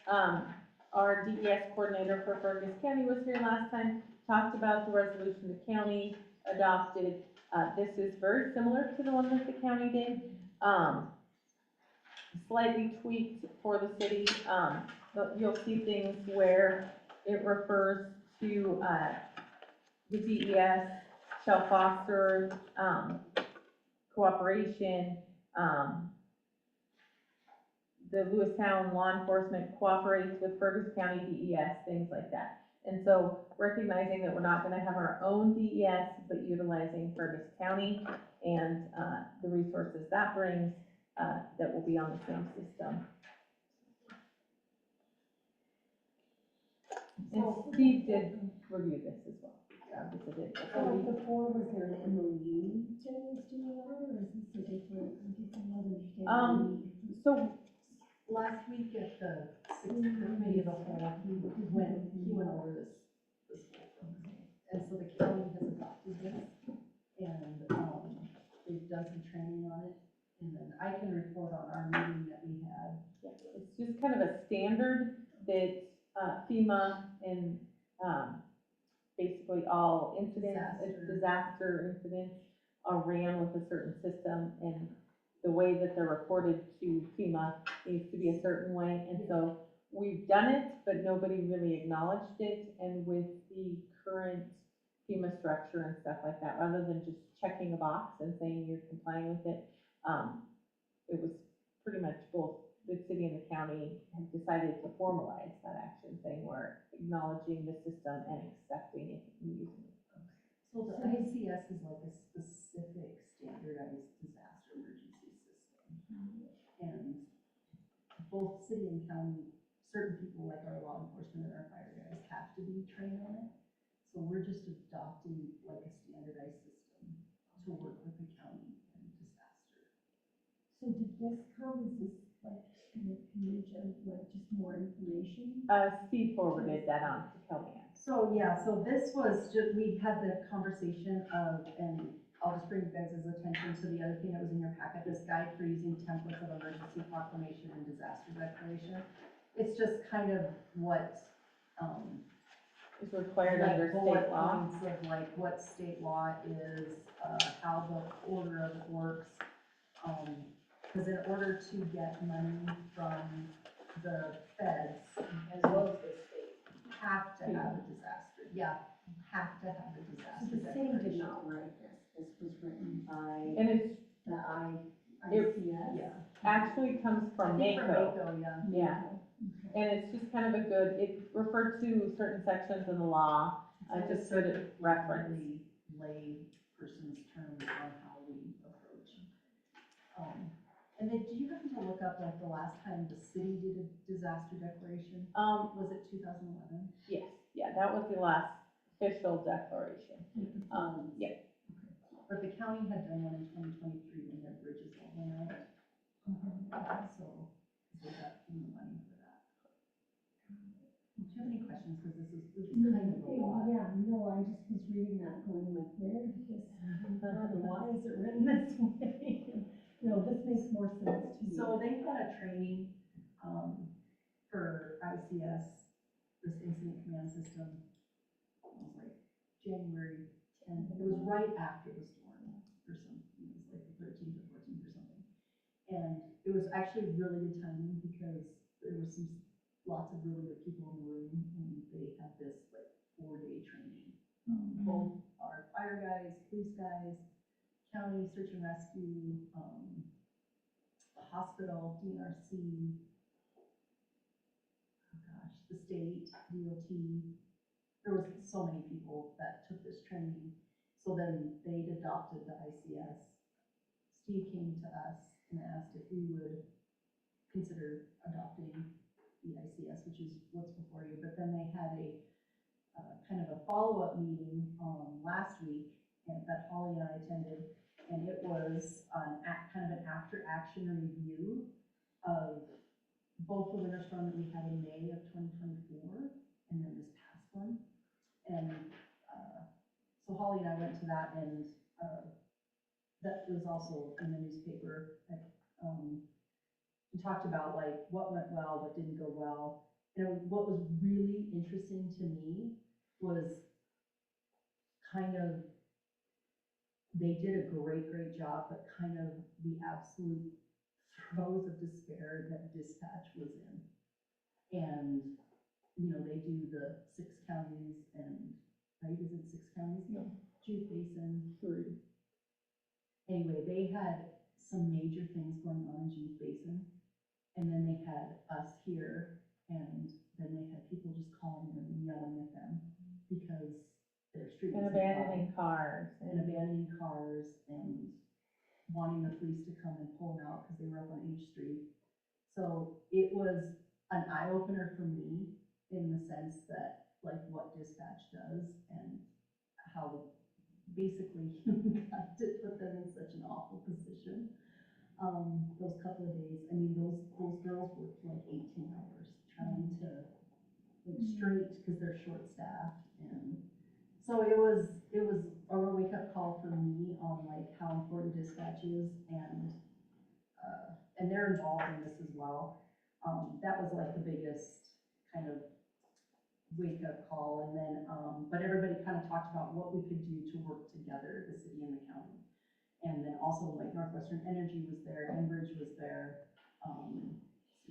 Speaker 3: our DES coordinator for Fergus County was here last time, talked about the resolution the county adopted. This is very similar to the one that the county did, slightly tweaked for the city. But you'll see things where it refers to, the DES shall foster, cooperation, the Lewistown law enforcement cooperates with Fergus County DES, things like that. And so recognizing that we're not gonna have our own DES, but utilizing Fergus County and, the resources that brings, that will be on the same system. And Steve did review this as well. Visited.
Speaker 5: So like before, was there an MOU that was doing that, or is this a different, I guess I'm not understanding.
Speaker 3: So
Speaker 6: Last week at the committee of the whole, he went over this whole thing. And so the county has adopted this, and, they've done some training on it. And then I can report on our meeting that we had.
Speaker 3: yeah, it's just kind of a standard that FEMA and basically all incidents, disaster incidents are ran with a certain system, and the way that they're reported to FEMA needs to be a certain way. And so we've done it, but nobody really acknowledged it. And with the current FEMA structure and stuff like that, rather than just checking a box and saying you're complying with it, it was pretty much both the city and the county have decided to formalize that action, saying we're acknowledging the system and accepting it and using it.
Speaker 6: So the ICS is like a specific standardized disaster emergency system. And both city and county, certain people like our law enforcement and our fire guys have to be trained on it. So we're just adopting like a standardized system to work with the county and disaster.
Speaker 5: So did this come, is this like an image of like just more information?
Speaker 3: Steve forwarded that on to Kellyanne.
Speaker 6: So, yeah, so this was just, we had the conversation of, and I'll just bring you guys' attention to the other thing that was in your packet, this guide for using templates of emergency proclamation and disaster declaration. It's just kind of what,
Speaker 3: It's required
Speaker 6: like
Speaker 3: under
Speaker 6: bullet
Speaker 3: state law.
Speaker 6: points of like what state law is, how the order of it works. Because in order to get money from the feds,
Speaker 4: As well as the state.
Speaker 6: have to have a disaster, have to have a
Speaker 5: So
Speaker 6: disaster
Speaker 5: the city did
Speaker 6: declaration.
Speaker 5: not write this was written by
Speaker 3: And it's
Speaker 5: the ICS?
Speaker 6: Yeah.
Speaker 3: actually comes from
Speaker 6: I think
Speaker 3: NACO.
Speaker 6: from NACO, yeah.
Speaker 3: Yeah, and it's just kind of a good, it referred to certain sections in the law, just good at reference.
Speaker 6: Really lay person's terms on how we approach. And then, do you happen to look up like the last time the city did a disaster declaration? Was it 2011?
Speaker 3: Yes, yeah, that was the last official declaration. Yeah.
Speaker 6: But the county had done one in 2023 when their bridges all went out. So we got the money for that. Do you have any questions? Because this is kind of a lot.
Speaker 5: Yeah, no, I just was reading that going like, where did this, why is it written this way? No, this makes more sense to me.
Speaker 6: So they had a training, for ICS, this incident command system. It was like January 10th, it was right after the storm or something, it was like the 13th or 14th or something. And it was actually really good timing because there was lots of really good people in the room, and they had this like 4-day training. Both our fire guys, police guys, county search and rescue, the hospital, DNRC, the state, DOT. There was so many people that took this training. So then they adopted the ICS. Steve came to us and asked if we would consider adopting the ICS, which is what's before you. But then they had a kind of a follow-up meeting last week that Holly and I attended, and it was kind of an after-action review of both the winter storm that we had in May of 2024 and then this past one. And so Holly and I went to that, and that was also in the newspaper. We talked about like what went well, what didn't go well. And what was really interesting to me was kind of, they did a great job, but kind of the absolute throes of despair that dispatch was in. And, you know, they do the 6 counties and, right, is it 6 counties?
Speaker 3: No.
Speaker 6: Jute Basin.
Speaker 3: 3.
Speaker 6: Anyway, they had some major things going on in Jute Basin. And then they had us here, and then they had people just calling them and yelling at with them because their street
Speaker 3: And
Speaker 6: wasn't plowed.
Speaker 3: abandoning cars
Speaker 6: And abandoning cars and wanting the police to come and pull them out because they were up on H Street. So it was an eye opener for me in the sense that like what dispatch does and how basically God did put them in such an awful position. Those couple of days, I mean, those girls worked like 18 hours trying to like straight because they're short staffed, and so it was a real wake up call for me on like how important dispatch is, and they're involved in this as well. That was like the biggest kind of wake up call, and then but everybody kind of talked about what we could do to work together, the city and the county. And then also like Northwestern Energy was there, Enbridge was there,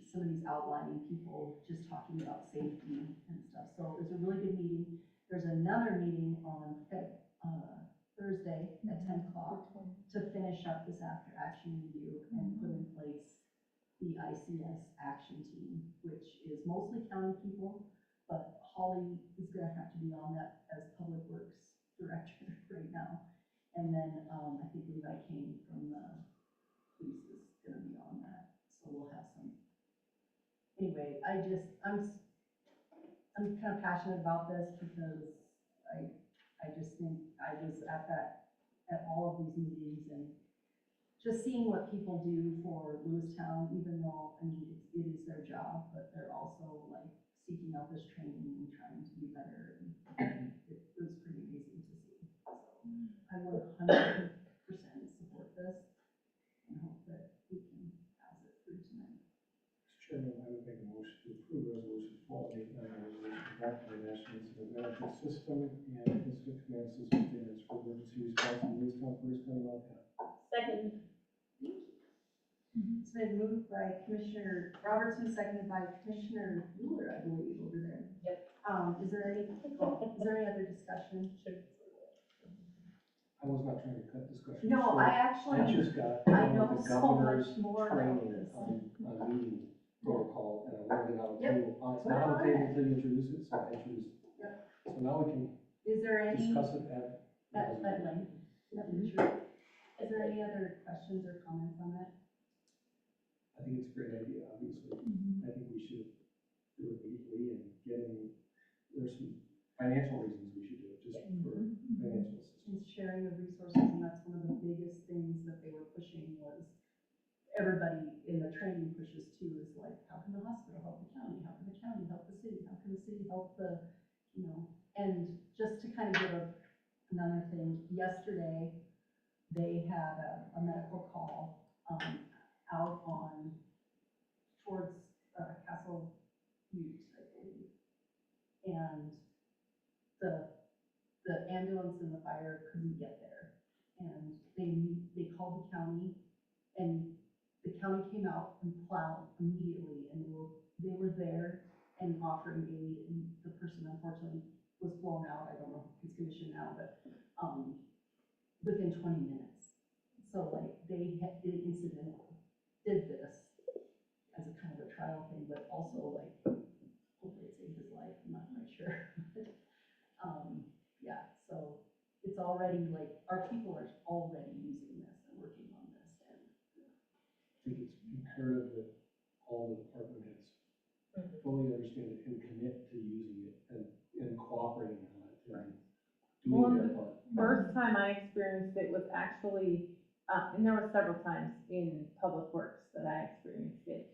Speaker 6: some of these outlining people just talking about safety and stuff. So it was a really good meeting. There's another meeting on Thursday at 10 o'clock to finish up this after action review and put in place the ICS action team, which is mostly county people, but Holly is gonna have to be on that as Public Works Director right now. And then, I think Levi Kane from the police is gonna be on that, so we'll have some. Anyway, I'm kind of passionate about this because I just think I was at all of these meetings and just seeing what people do for Lewistown, even though, I mean, it is their job, but they're also like seeking out this training and trying to do better, and it was pretty amazing to see. So I 100% support this and hope that we can pass it through tonight.
Speaker 2: Mr. Chairman, I would make a motion to approve resolution 1289, resolution adopting the National Incident Management System and Incident Command System standards for emergency response in Lewistown, First County, Montana.
Speaker 4: Second.
Speaker 6: It's been moved by Commissioner Robertson, seconded by Commissioner Mueller, I believe, over there.
Speaker 4: Yep.
Speaker 6: Is there any other discussion?
Speaker 2: I was not trying to cut discussion
Speaker 6: No,
Speaker 2: short.
Speaker 6: I actually,
Speaker 2: I just got
Speaker 6: I
Speaker 2: done
Speaker 6: know
Speaker 2: with the
Speaker 6: so
Speaker 2: governor's
Speaker 6: much more about
Speaker 2: training
Speaker 6: this.
Speaker 2: on meeting protocol, and I wanted it on the
Speaker 6: Yep.
Speaker 2: table. It's
Speaker 6: Put
Speaker 2: not
Speaker 6: it
Speaker 2: on
Speaker 6: on
Speaker 2: the table
Speaker 6: there.
Speaker 2: until you introduce it, so I introduced it.
Speaker 6: Yep.
Speaker 2: So now we can
Speaker 6: Is there any,
Speaker 2: discuss it at
Speaker 6: length? Is there any other questions or comments on that?
Speaker 2: I think it's a great idea, obviously. I think we should do it immediately and there's some financial reasons we should do it, just for financial assistance.
Speaker 6: It's sharing of resources, and that's one of the biggest things that they were pushing was everybody in the training pushes too, is like, how can the hospital help the county? How can the county help the city? How can the city help the, and just to kind of give another thing, yesterday, they had a medical call, out on, towards, Castle Butte, I believe. And the ambulance and the fire couldn't get there. And they called the county, and the county came out and plowed immediately, and they were there and offering aid, and the person unfortunately was blown out. I don't know his condition now, but, within 20 minutes. So like, the incident did this as a kind of a trial thing, but also like, hopefully it saved his life, I'm not quite sure. Yeah, so it's already like, our people are already using this and working on this, and
Speaker 2: I think it's imperative that all the department heads fully understand it and commit to using it and cooperating on it and doing their part.
Speaker 3: First time I experienced it was actually, and there were several times in Public Works that I experienced it.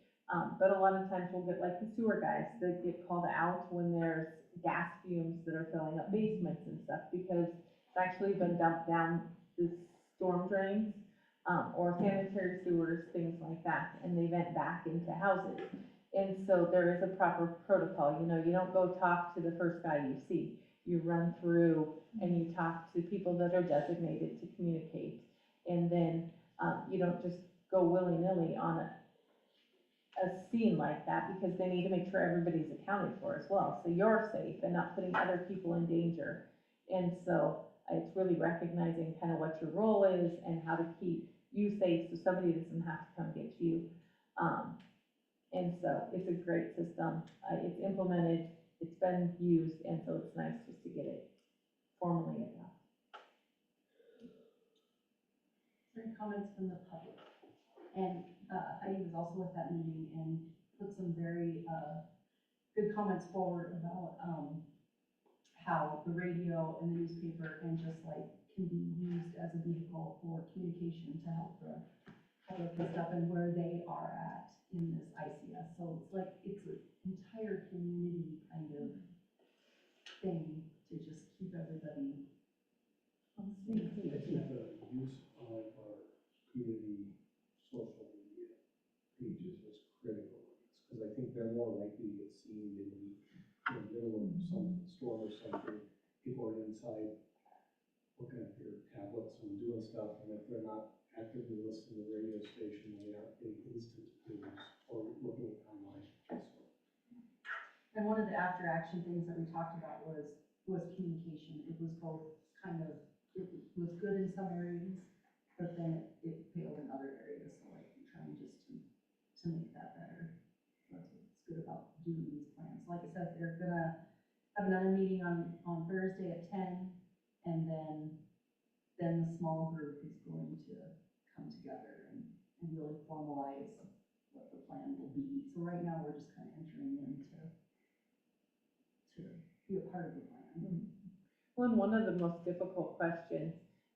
Speaker 3: But a lot of times we'll get like the sewer guys that get called out when there's gas fumes that are filling up basements and stuff, because it's actually been dumped down the storm drains, or sanitary sewers, things like that, and they vent back into houses. And so there is a proper protocol, you don't go talk to the first guy you see. You run through and you talk to people that are designated to communicate. And then, you don't just go willy-nilly on a scene like that, because they need to make sure everybody's accounted for as well, so you're safe and not putting other people in danger. And so it's really recognizing kind of what your role is and how to keep you safe so somebody doesn't have to come get you. And so it's a great system. It's implemented it's been used, and so it's nice just to get it formally adopted.
Speaker 6: Any comments from the public? And Heidi was also at that meeting and put some very good comments forward about how the radio and the newspaper and just like can be used as a vehicle for communication to help the public and stuff and where they are at in this ICS. So it's like, it's an entire community kind of thing to just keep everybody safe.
Speaker 2: I think the use of our community social media pages is critical, because I think they're more likely to get seen in the middle of some storm or something. People are inside looking at their tablets and doing stuff, and if they're not actively listening to the radio station, they aren't getting instant news or looking at online. So.
Speaker 6: And one of the after action things that we talked about was communication. It was both kind of, it was good in some areas, but then it failed in other areas. So like we're trying just to make that better. That's what's good about doing these plans. Like I said, they're gonna have another meeting on Thursday at 10, and then the small group is going to come together and really formalize what the plan will be. So right now, we're just kind of entering into to be a part of the plan.
Speaker 3: Well, and one of the most difficult questions,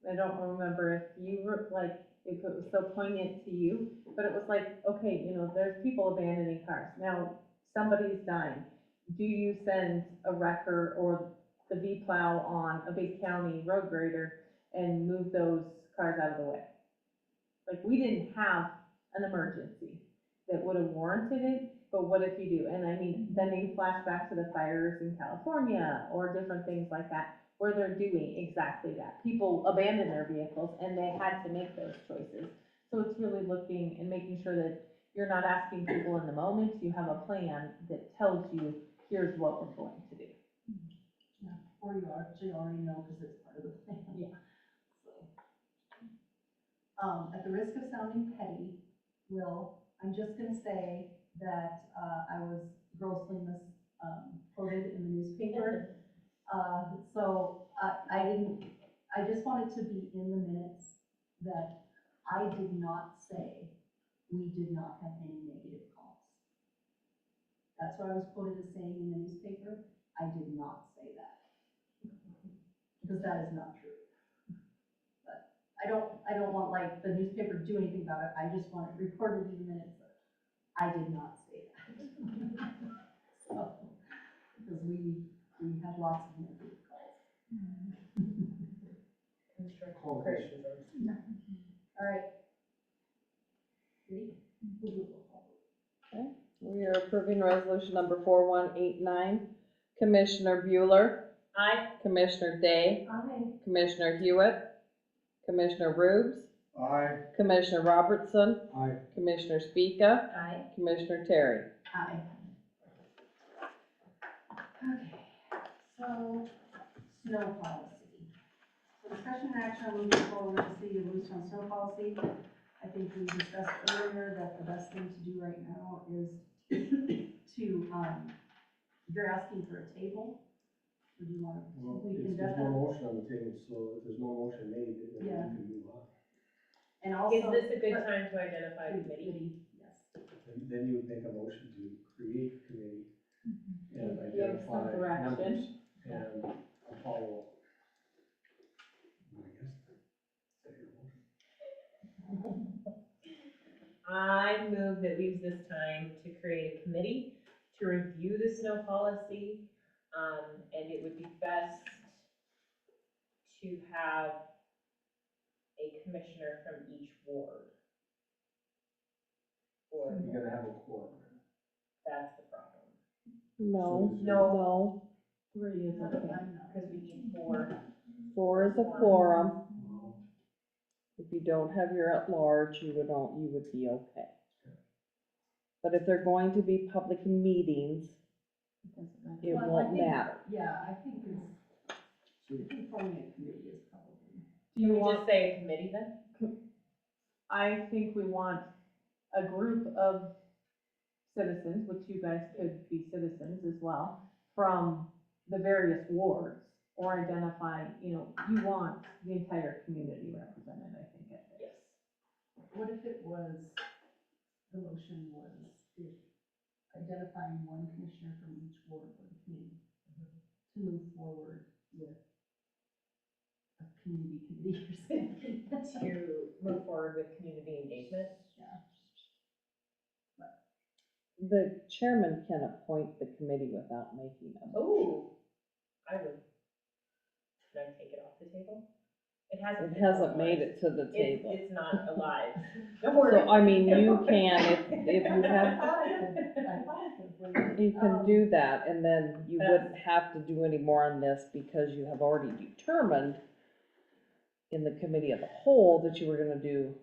Speaker 3: I don't remember if you were like, if it was so poignant to you, but it was like, okay, you know, there's people abandoning cars. Now, somebody's dying. Do you send a wrecker or the V-plow on a big county road grader and move those cars out of the way? Like, we didn't have an emergency that would have warranted it, but what if you do? And I mean, then you flash back to the fires in California or different things like that, where they're doing exactly that. People abandon their vehicles and they had to make those choices. So it's really looking and making sure that you're not asking people in the moment, you have a plan that tells you, here's what we're going to do.
Speaker 6: Yeah, or you actually already know because it's part of the plan.
Speaker 3: Yeah.
Speaker 6: So, at the risk of sounding petty, Will, I'm just gonna say that I was grossly misquoted in the newspaper. So I just wanted to be in the minutes that I did not say we did not have any negative calls. That's what I was quoted as saying in the newspaper. I did not say that. Because that is not true. But I don't want like the newspaper to do anything about it. I just want it recorded in the minutes that I did not say that. So, because we had lots of negative calls.
Speaker 2: Call question.
Speaker 6: All right. Ready? We'll do a roll call.
Speaker 11: Okay, we are approving resolution number 4189. Commissioner Bueller,
Speaker 4: Aye.
Speaker 11: Commissioner Day,
Speaker 5: Aye.
Speaker 11: Commissioner Hewitt, Commissioner Rubes,
Speaker 9: Aye.
Speaker 11: Commissioner Robertson,
Speaker 2: Aye.
Speaker 11: Commissioner Speaka,
Speaker 4: Aye.
Speaker 11: Commissioner Terry.
Speaker 6: Aye. Okay, so snow policy. So discussion and action on moving forward with the City of Lewistown snow policy. I think we discussed earlier that the best thing to do right now is to, if you're asking for a table, or do you want to,
Speaker 2: Well,
Speaker 6: we can
Speaker 2: there's no
Speaker 6: definitely,
Speaker 2: motion on the table, so if there's no motion made, then
Speaker 6: Yeah.
Speaker 2: we can move on.
Speaker 6: and
Speaker 4: Is
Speaker 6: also.
Speaker 4: this a good time to identify a committee?
Speaker 6: Yes.
Speaker 2: And then you would make a motion to create a committee and
Speaker 3: Give some
Speaker 2: identify
Speaker 3: direction.
Speaker 2: members and a follow-up. I guess, is that your motion?
Speaker 4: I move that we use this time to create a committee to review the snow policy. And it would be best to have a commissioner from each ward. Or,
Speaker 2: You're gonna have a quorum.
Speaker 4: that's the problem,
Speaker 11: No,
Speaker 2: So
Speaker 11: no,
Speaker 3: 3 is okay.
Speaker 4: because we need 4.
Speaker 11: 4 is a quorum.
Speaker 2: Well,
Speaker 11: If you don't have your at large, you would be okay. But if they're going to be public meetings, it
Speaker 6: Well, I
Speaker 11: won't
Speaker 6: think-
Speaker 11: matter.
Speaker 6: Yeah, I think forming a committee is probably.
Speaker 3: Do you
Speaker 4: Can we
Speaker 3: want,
Speaker 4: just say a committee then?
Speaker 3: I think we want a group of citizens, which you guys could be citizens as well, from the various wards, or identify, you want the entire community represented, I think it is.
Speaker 4: Yes.
Speaker 6: What if it was, the motion was if identifying one commissioner from each ward or the committee to move forward with a community committee or something?
Speaker 4: To move forward with community engagement.
Speaker 6: Yeah.
Speaker 11: The chairman can appoint the committee without making a motion.
Speaker 4: Oh, I would. Can I take it off the table? It hasn't.
Speaker 11: It
Speaker 4: been
Speaker 11: hasn't made
Speaker 4: formalized.
Speaker 11: it to the table.
Speaker 4: It's not alive. Don't worry.
Speaker 11: So, I mean, you can, if you have, you can do that, and then you wouldn't have to do any more on this because you have already determined in the committee of the whole that you were gonna do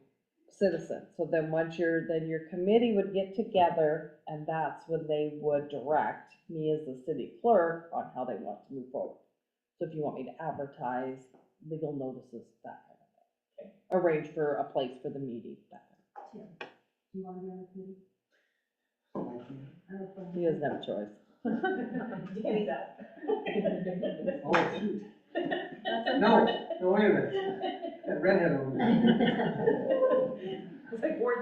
Speaker 11: citizens. So then once then your committee would get together, and that's when they would direct me as the city clerk on how they want to move forward. So if you want me to advertise legal notices, that kind of thing. Okay. Arrange for a place for the meeting, that kind of
Speaker 6: Tim, do you want to be on the committee?
Speaker 11: thing. He doesn't have a choice.
Speaker 4: Danny's out.
Speaker 2: Oh, shoot.
Speaker 6: That's
Speaker 2: No, wait a minute. That redhead over there.
Speaker 4: It's like Ward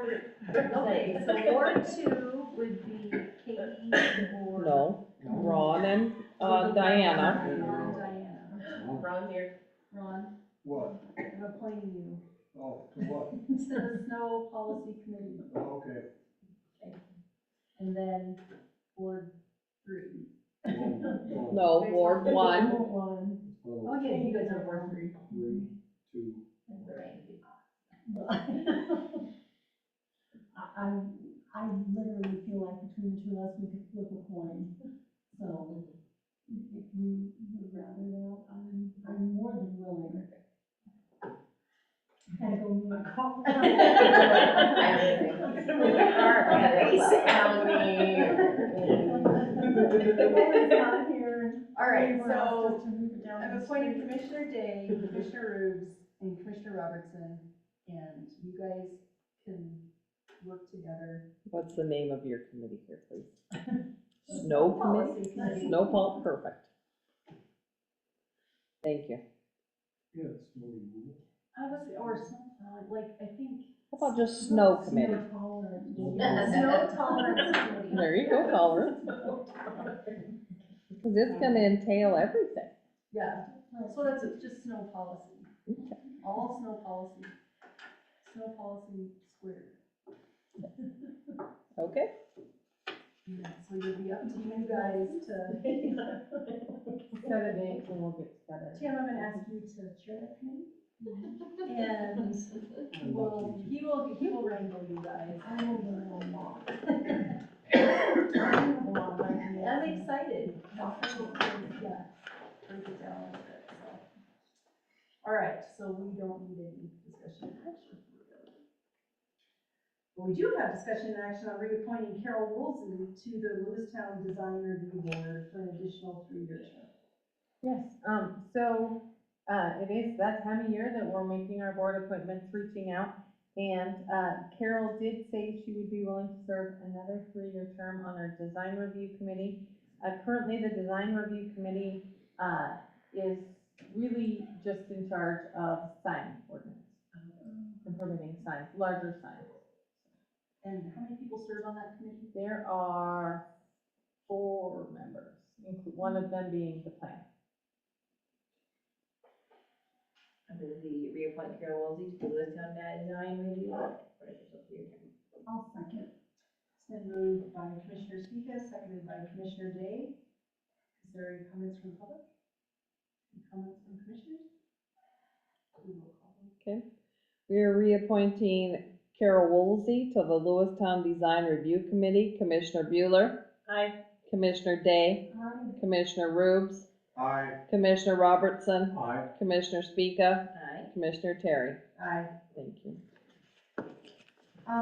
Speaker 4: 3.
Speaker 10: Okay, so Ward 2 would be Katie or.
Speaker 11: No, Ron and Diana.
Speaker 6: Ron and Diana.
Speaker 4: Ron's here.
Speaker 6: Ron,
Speaker 9: What?
Speaker 6: I'm appointing you
Speaker 9: Oh, to what?
Speaker 6: to the snow policy committee.
Speaker 9: Oh, okay.
Speaker 6: Okay. And then Ward 3.
Speaker 11: No, Ward 1.
Speaker 5: One.
Speaker 6: Oh, yeah, you guys are Ward 3.
Speaker 2: 3, 2.
Speaker 6: And Lorraine.
Speaker 5: I literally feel like between the two of us, we could flip a coin. So if you would rather that, I'm more than willing. Gotta go move my car. Everyone's not here.
Speaker 6: All right,
Speaker 5: Anyone else
Speaker 6: so
Speaker 5: just to move it down
Speaker 6: I've
Speaker 5: the
Speaker 6: appointed
Speaker 5: street.
Speaker 6: Commissioner Day, Commissioner Rubes, and Commissioner Robertson, and you guys can work together.
Speaker 11: What's the name of your committee here, please? Snow
Speaker 6: Policy
Speaker 11: committee? Snow perfect. Thank you.
Speaker 2: Yeah, it's no removal.
Speaker 6: I was, or some, like, I think.
Speaker 11: How about just snow committee?
Speaker 5: Snow tolerance.
Speaker 6: Snow tolerance committee.
Speaker 11: There you go, tolerance. Because it's gonna entail everything.
Speaker 6: Yeah, so that's just snow policy,
Speaker 11: Okay.
Speaker 6: all snow policy squared.
Speaker 11: Okay.
Speaker 6: Yeah, so it'll be up to you guys to,
Speaker 3: Set a date and we'll get together.
Speaker 6: Tim, I'm gonna ask you to chair that committee. And he will wrangle you guys.
Speaker 5: I will go on walk.
Speaker 6: I'm excited. Yeah, break it down a little bit, so. All right, so we don't need any discussion and action. But we do have discussion and action on reappointing Carol Woolsey to the Lewistown Design Review Board for an additional 3-year term.
Speaker 3: Yes, so, it is that time of year that we're making our board appointments, reaching out. And, Carol did say she would be willing to serve another 3-year term on our design review committee. Currently, the design review committee, is really just in charge of sign ordinance and permitting signs, larger signs.
Speaker 6: And how many people serve on that committee?
Speaker 3: There are 4 members, one of them being the planner.
Speaker 12: I move we reappoint Carol Woolsey to the Lewistown Design Review Board for an additional 3-year term.
Speaker 5: I'll second.
Speaker 6: It's been moved by Commissioner Speaker, seconded by Commissioner Day. Is there any comments from the public? Any comments from commissioners? We will call them.
Speaker 11: Okay. We are reappointing Carol Woolsey to the Lewistown Design Review Committee. Commissioner Bueller,
Speaker 4: Aye.
Speaker 11: Commissioner Day, Commissioner Rubes,
Speaker 9: Aye.
Speaker 11: Commissioner Robertson,
Speaker 2: Aye.
Speaker 11: Commissioner Speaka,
Speaker 12: Aye.
Speaker 11: Commissioner Terry.
Speaker 6: Aye.
Speaker 11: Thank you.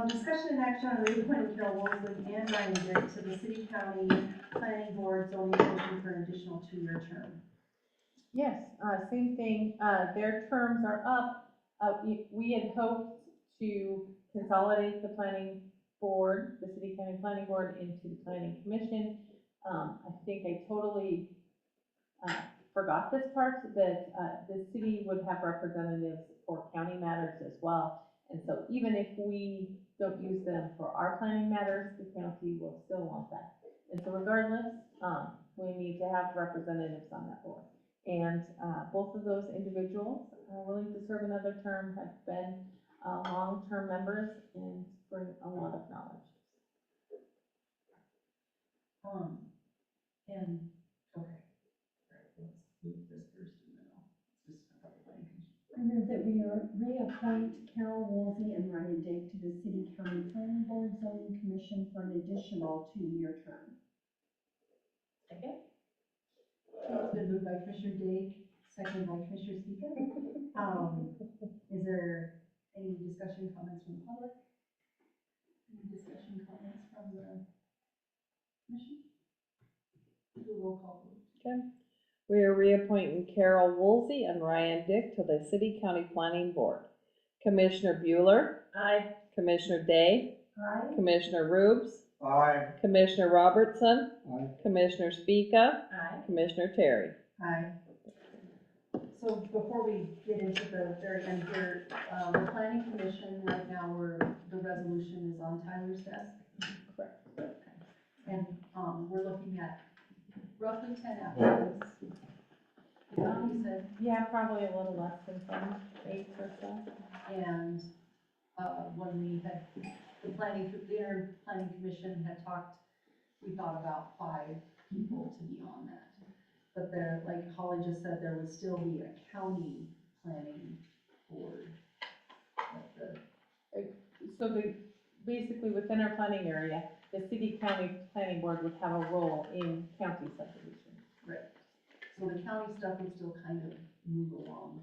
Speaker 6: Discussion and action on reappointing Carol Woolsey and Ryan Dick to the City County Planning Board Zoning Commission for an additional 2-year term.
Speaker 3: Yes, same thing, their terms are up. We had hoped to consolidate the planning board, the city county planning board into the planning commission. I think I totally, forgot this part, that, the city would have representatives for county matters as well. And so even if we don't use them for our planning matters, the county will still want that. And so regardless, we need to have representatives on that board. And, both of those individuals are willing to serve another term, have been, long-term members and bring a lot of knowledge.
Speaker 6: And, okay, right, let's move this first and then I'll just talk about the planning commission.
Speaker 5: I move that we reappoint Carol Woolsey and Ryan Dig to the City County Planning Board Zoning Commission for an additional 2-year term.
Speaker 4: Second?
Speaker 6: It's been moved by Commissioner Day, seconded by Commissioner Speaker. Is there any discussion, comments from the public? Any discussion, comments from the commission? Do a roll call vote.
Speaker 11: Okay. We are reappointing Carol Woolsey and Ryan Dick to the City County Planning Board. Commissioner Bueller,
Speaker 4: Aye.
Speaker 11: Commissioner Day,
Speaker 5: Aye.
Speaker 11: Commissioner Rubes,
Speaker 9: Aye.
Speaker 11: Commissioner Robertson,
Speaker 2: Aye.
Speaker 11: Commissioner Speaka,
Speaker 4: Aye.
Speaker 11: Commissioner Terry.
Speaker 6: Aye. So before we get into the very end here, the planning commission, right now, the resolution is on Tyler's desk.
Speaker 3: Correct.
Speaker 6: And, we're looking at roughly 10 applicants. Is that what you said?
Speaker 3: Yeah, probably a little less than 10, 8 or so.
Speaker 6: And, when we had, the interim planning commission had talked, we thought about 5 people to be on that. But there, like Holly just said, there would still be a county planning board.
Speaker 3: So basically within our planning area, the city county planning board would have a role in county subdivision.
Speaker 6: Right. So the county stuff would still kind of move along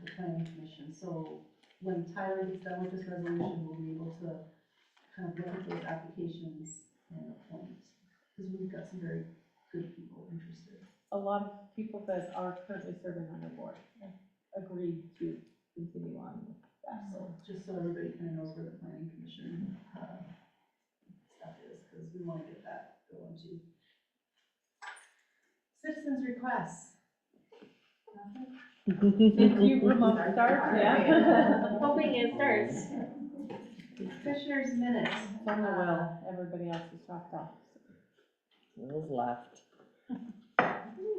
Speaker 6: the planning commission. So when Tyler gets done with this resolution, we'll be able to kind of look at those applications and appoint, because we've got some very good people interested.
Speaker 3: A lot of people that are currently serving on the board have agreed to continue on with that, so.
Speaker 6: Just so everybody kind of knows where the planning commission, stuff is, because we want to get that going too. Citizens requests. Nothing?
Speaker 3: Since you remote start, yeah.
Speaker 12: Hoping it starts.
Speaker 6: Commissioners' minutes.
Speaker 3: It's on the will, everybody else is dropped off.
Speaker 11: Those left.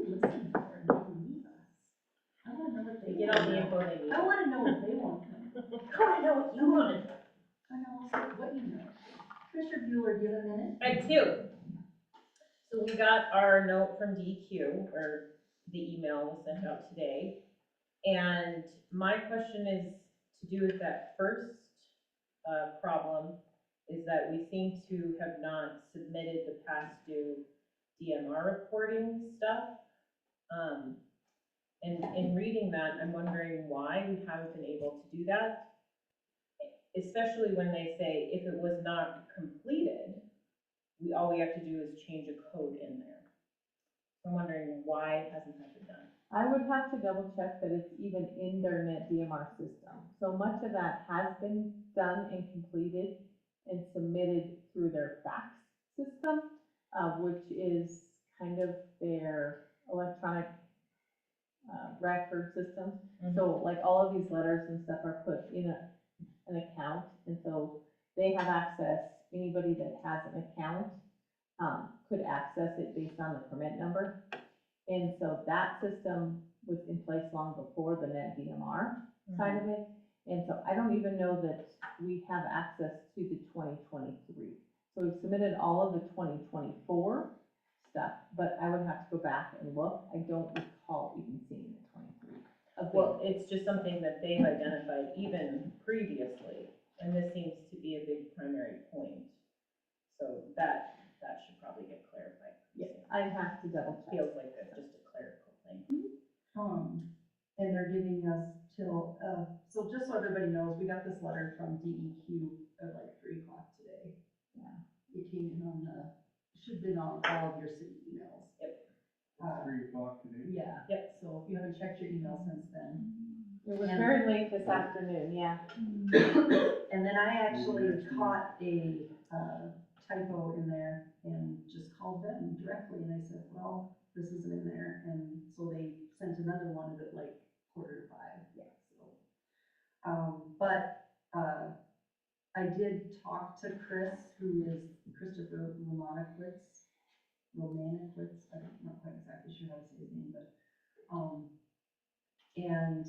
Speaker 6: Listen for and they leave us. I want to know what
Speaker 4: They
Speaker 6: they
Speaker 4: get all the info they need.
Speaker 6: I want to know what they want.
Speaker 4: I wanna know what you wanna know.
Speaker 6: I know also what you know. Commissioner Bueller, do you have a minute?
Speaker 4: I do. So we got our note from DEQ, or the email was sent out today. And my question is to do with that first, problem, is that we seem to have not submitted the past due DMR reporting stuff. And in reading that, I'm wondering why we haven't been able to do that. Especially when they say if it was not completed, all we have to do is change a code in there. I'm wondering why hasn't that been done?
Speaker 3: I would have to double check that it's even in their net DMR system. So much of that has been done and completed and submitted through their fax system, which is kind of their electronic record system. So like all of these letters and stuff are put in an account, and so they have access, anybody that has an account could access it based on the permit number. And so that system was in place long before the net DMR side of it. And so I don't even know that we have access to the 2023. So we've submitted all of the 2024 stuff, but I would have to go back and look. I don't recall even seeing the 23.
Speaker 4: Well, it's just something that they've identified even previously, and this seems to be a big primary point. So that should probably get clarified.
Speaker 3: Yeah, I'd have to double check.
Speaker 4: Feels like that's just a clerical thing.
Speaker 6: And they're giving us till, so just so everybody knows, we got this letter from DEQ at like 3 o'clock today.
Speaker 3: Yeah.
Speaker 6: It came in on should have been on all of your city emails.
Speaker 4: Yep.
Speaker 9: 3 o'clock today.
Speaker 6: Yeah.
Speaker 4: Yep.
Speaker 6: So if you haven't checked your email since then.
Speaker 3: It was very late this afternoon, yeah.
Speaker 6: And then I actually caught a
Speaker 5: typo in there and just called them directly and I said, well, this isn't in there. And so they sent another one at like 4:45. Yeah. So, I did talk to Chris, who is Christopher Romanowitz, I'm not quite exactly sure how to say his name, but, and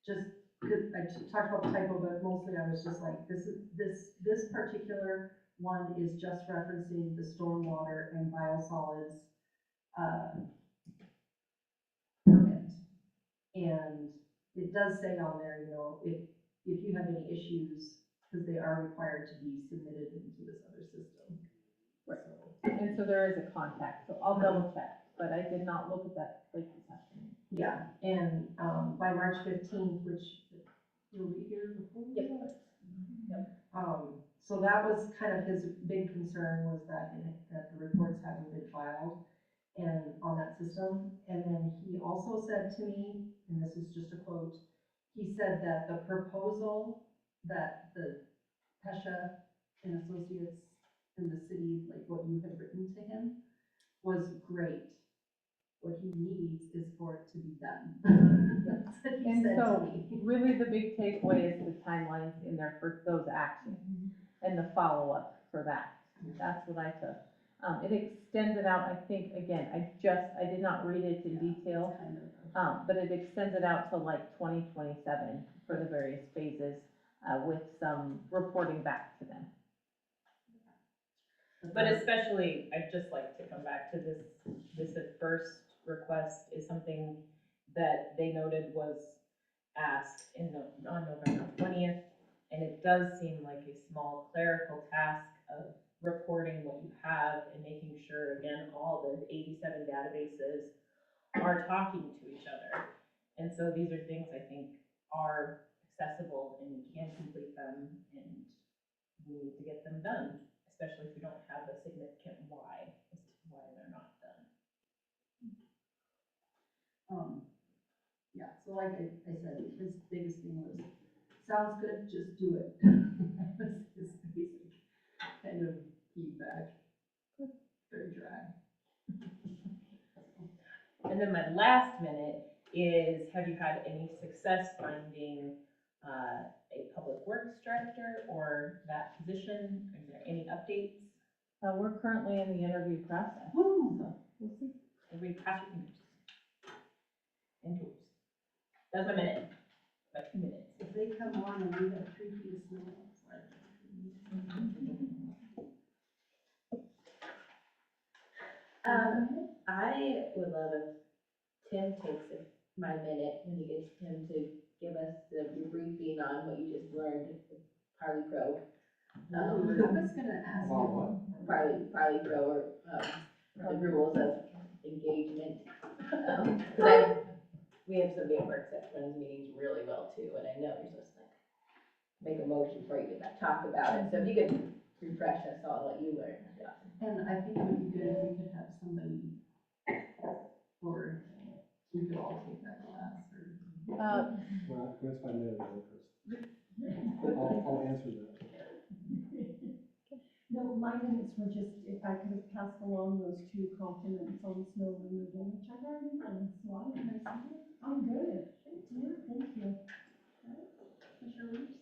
Speaker 5: just, I talked about the typo, but mostly I was just like, this particular one is just referencing the stormwater and biosolids, permit. And it does say on there, you know, if you have any issues, because they are required to be submitted into this other system.
Speaker 3: Right.
Speaker 5: So,
Speaker 3: And so there is a contact, so I'll double check, but I did not look at that like this afternoon.
Speaker 5: yeah, and, by March 15th, which, you'll be here before?
Speaker 4: Yep.
Speaker 5: So that was kind of his big concern, was that that the reports haven't been filed and on that system. And then he also said to me, and this is just a quote, he said that the proposal that the Pesha and Associates in the city, like what you had written to him, was great. What he needs is for it to be done. That's what he
Speaker 3: And
Speaker 5: said
Speaker 3: so,
Speaker 5: to me.
Speaker 3: really the big takeaway is the timelines in there for those actions and the follow-up for that. That's what I took. It extends it out, I think, again, I did not read it in detail,
Speaker 5: Kind of.
Speaker 3: but it extends it out to like 2027 for the various phases, with some reporting back to them.
Speaker 4: But especially, I'd just like to come back to this first request is something that they noted was asked on November 20th. And it does seem like a small clerical task of reporting what you have and making sure, again, all the 87 databases are talking to each other. And so these are things I think are accessible and we can complete them and we need to get them done, especially if we don't have a significant why as to why they're not done.
Speaker 5: Yeah, so like I said, his biggest thing was, sounds good, just do it. That was his basic kind of feedback. Very dry.
Speaker 4: And then my last minute is, have you had any success finding a public works director or that position? Is there any updates?
Speaker 3: We're currently in the interview process.
Speaker 5: Woo!
Speaker 3: So we'll see.
Speaker 4: Everybody cross your fingers. And toes. That's my minute. My 2 minutes.
Speaker 5: If they come on and we have 3 feet of snow, it's like.
Speaker 12: I would love if Tim takes my minute when he gets him to give us the briefing on what you just learned with Parley Pro.
Speaker 5: I was gonna ask
Speaker 2: About
Speaker 5: you.
Speaker 2: what?
Speaker 12: Parley Pro, or, the rules of engagement. 'Cause we have somebody at work that runs meetings really well too, and I know you're supposed to make a motion before you can talk about it. So if you could refresh us on what you learned, that'd be awesome.
Speaker 5: And I think it would be good if we could have somebody, or we could all take that class, or.
Speaker 2: Well, that's my minute, Chris. I'll answer that.
Speaker 5: No, my minutes were just, if I could have passed along those 2 compliments on snow removal, which I've already done, so I said, I'm good. Yeah, thank you. Commissioner Reeves?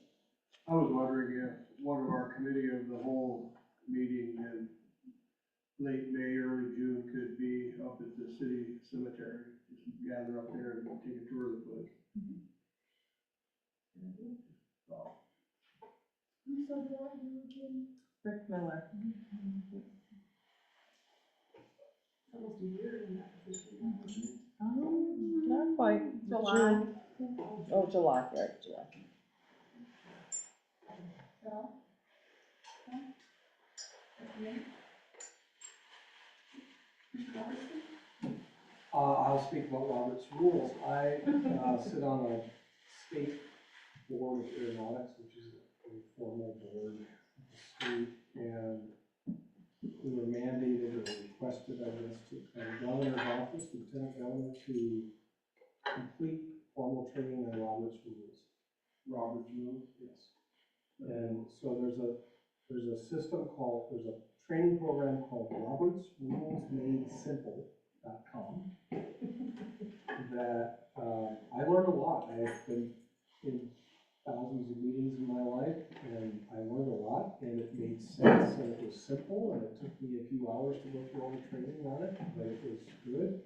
Speaker 9: I was wondering if one of our committee of the whole meeting in late May, early June could be up at the city cemetery. Just gather up there and take a tour of the place.
Speaker 5: I'm so glad you again.
Speaker 3: Rick Miller.
Speaker 5: Almost a year in that position, wasn't it?
Speaker 11: Not quite.
Speaker 3: July.
Speaker 11: June. Oh, July, right, July.
Speaker 5: Bill? Huh? Okay. Mr. Robertson?
Speaker 2: I'll speak about Robert's rules. I sit on a state board of aeronautics, which is a formal board of the state, and we were mandated or requested, I guess, by the governor's office, lieutenant governor, to complete formal training on Robert's rules. Robert's rules, yes. And so there's a system called, there's a training program called robertsrulesmadesimple.com that, I learned a lot. I have been in thousands of meetings in my life, and I learned a lot, and it made sense, and it was simple, and it took me a few hours to go through all the training on it, but it was good.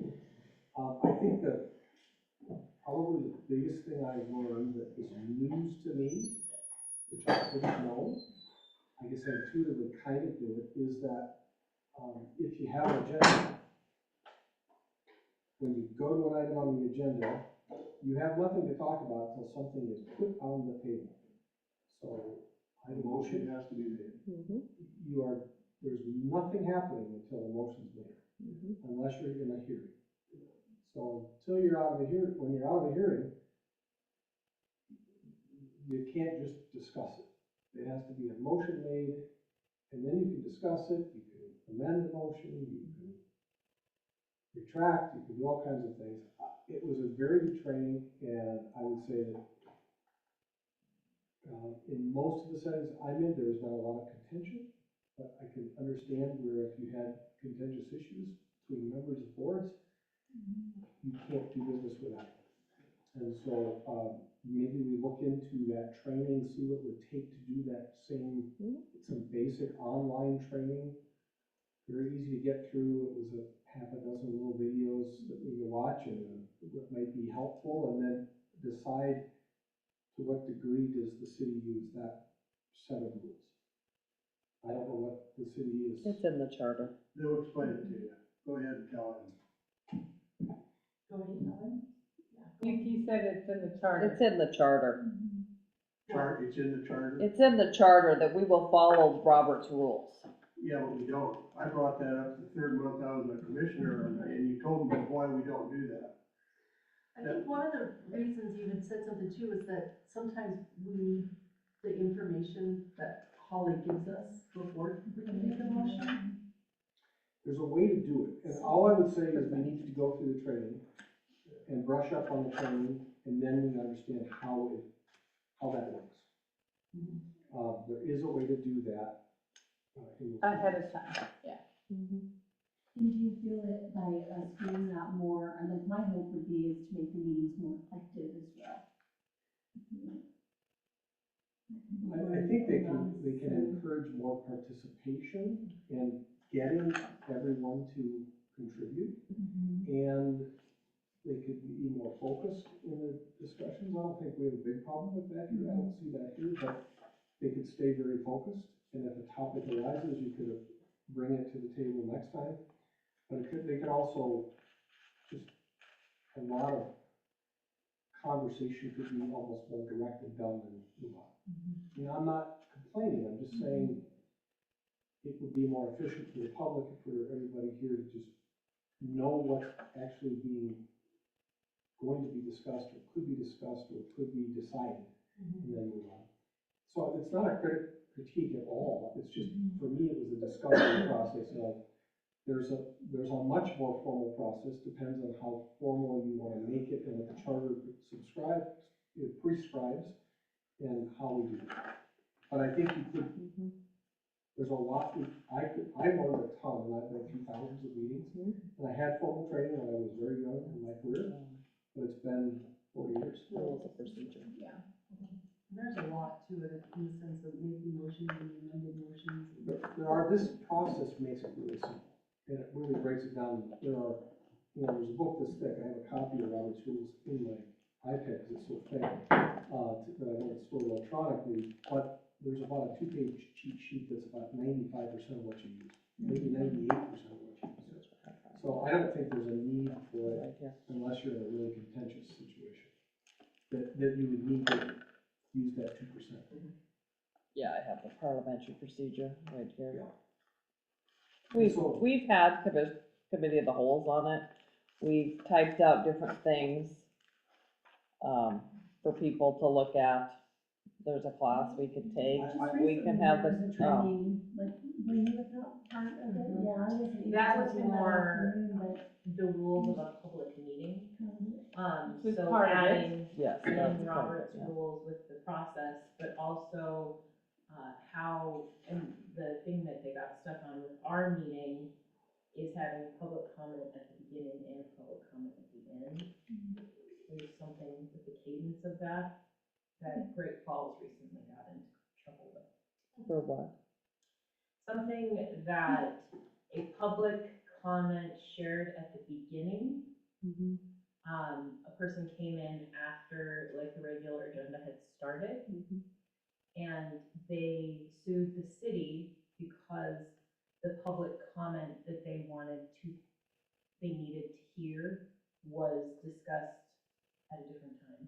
Speaker 2: I think that probably the biggest thing I learned that was news to me, which I didn't know, I guess I intuitively kind of do it, is that if you have an agenda, when you go to an item on the agenda, you have nothing to talk about until something is put on the table. So,
Speaker 9: The motion has to be made.
Speaker 2: there's nothing happening until the motion's made, unless you're in a hearing. So until you're out of a hearing, when you're out of a hearing, you can't just discuss it. There has to be a motion made, and then you can discuss it, you can amend the motion, you can retract, you can do all kinds of things. It was a very good training, and I would say that in most of the settings I'm in, there is not a lot of contention, but I can understand where if you had contentious issues between members of boards, you can't do business without it. And so, maybe we look into that training, see what it would take to do that same, some basic online training. Very easy to get through. It was a half a dozen little videos that we could watch and what might be helpful, and then decide to what degree does the city use that set of rules. I don't know what the city is.
Speaker 11: It's in the charter.
Speaker 9: They'll explain it to you. Go ahead and tell it.
Speaker 3: You said it's in the charter.
Speaker 11: It's in the charter.
Speaker 9: It's in the charter?
Speaker 11: It's in the charter that we will follow Robert's rules.
Speaker 9: Yeah, but we don't. I brought that up the third month I was a commissioner, and you told me why we don't do that.
Speaker 6: I think one of the reasons you had said something too is that sometimes we need the information that Holly gives us before we can make a motion.
Speaker 2: There's a way to do it, and all I would say is we need to go through the training and brush up on the training, and then we understand how that works. There is a way to do that.
Speaker 3: Ahead of time, yeah.
Speaker 5: And do you feel that by us doing that more, and like my hope would be is to make the meetings more effective as well?
Speaker 2: I think they can encourage more participation and getting everyone to contribute, and they could be more focused in the discussions. I don't think we have a big problem with that here. I don't see that here, but they could stay very focused, and if a topic arises, you could bring it to the table next time. But they could also, just a lot of conversation could be almost more direct and done than move on. You know, I'm not complaining, I'm just saying it would be more efficient for the public, for everybody here to just know what's actually going to be discussed, or could be discussed, or could be decided, and then move on. So it's not a critique at all, it's just, for me, it was a discovery process of, there's a much more formal process, depends on how formal you want to make it, and what the charter prescribes, and how we do it. But I think you could, there's a lot, I learned a ton, and I've been through thousands of meetings, and I had formal training when I was very young in my career, but it's been 40 years.
Speaker 11: Rules of procedure.
Speaker 6: Yeah. There's a lot to it in the sense of making motions and amending motions.
Speaker 2: This process makes it really simple, and it really breaks it down. There's a book this thick, I have a copy of Robert's Rules in my iPad, because it's so thick, that I don't store electronically, but there's about a 2-page cheat sheet that's about 95% of what you use, maybe 98% of what you use. So I don't think there's a need for it, unless you're in a really contentious situation, that you would need to use that 2%.
Speaker 11: Yeah, I have the parliamentary procedure right here.
Speaker 2: Yeah.
Speaker 11: We've had committee of the holes on it. We've typed out different things, for people to look at. There's a class we could take. We can have
Speaker 5: There's a training, like, were you at that part of it? Yeah, I wasn't able
Speaker 4: That
Speaker 5: to
Speaker 4: was
Speaker 5: do
Speaker 4: more
Speaker 5: afternoon, but.
Speaker 4: the rules of a public meeting.
Speaker 3: Just
Speaker 4: So
Speaker 3: part of it.
Speaker 4: adding
Speaker 11: Yes.
Speaker 4: in
Speaker 11: that's part of
Speaker 4: Robert's
Speaker 11: it, yeah.
Speaker 4: rules with the process, but also, and the thing that they got stuck on with our meeting is having public comment at the beginning and public comment at the end. There's something with the cadence of that Great Falls recently got into trouble with.
Speaker 11: For what?
Speaker 4: Something that a public comment shared at the beginning, a person came in after like the regular agenda had started, and they sued the city because the public comment that they needed to hear was discussed at a different time.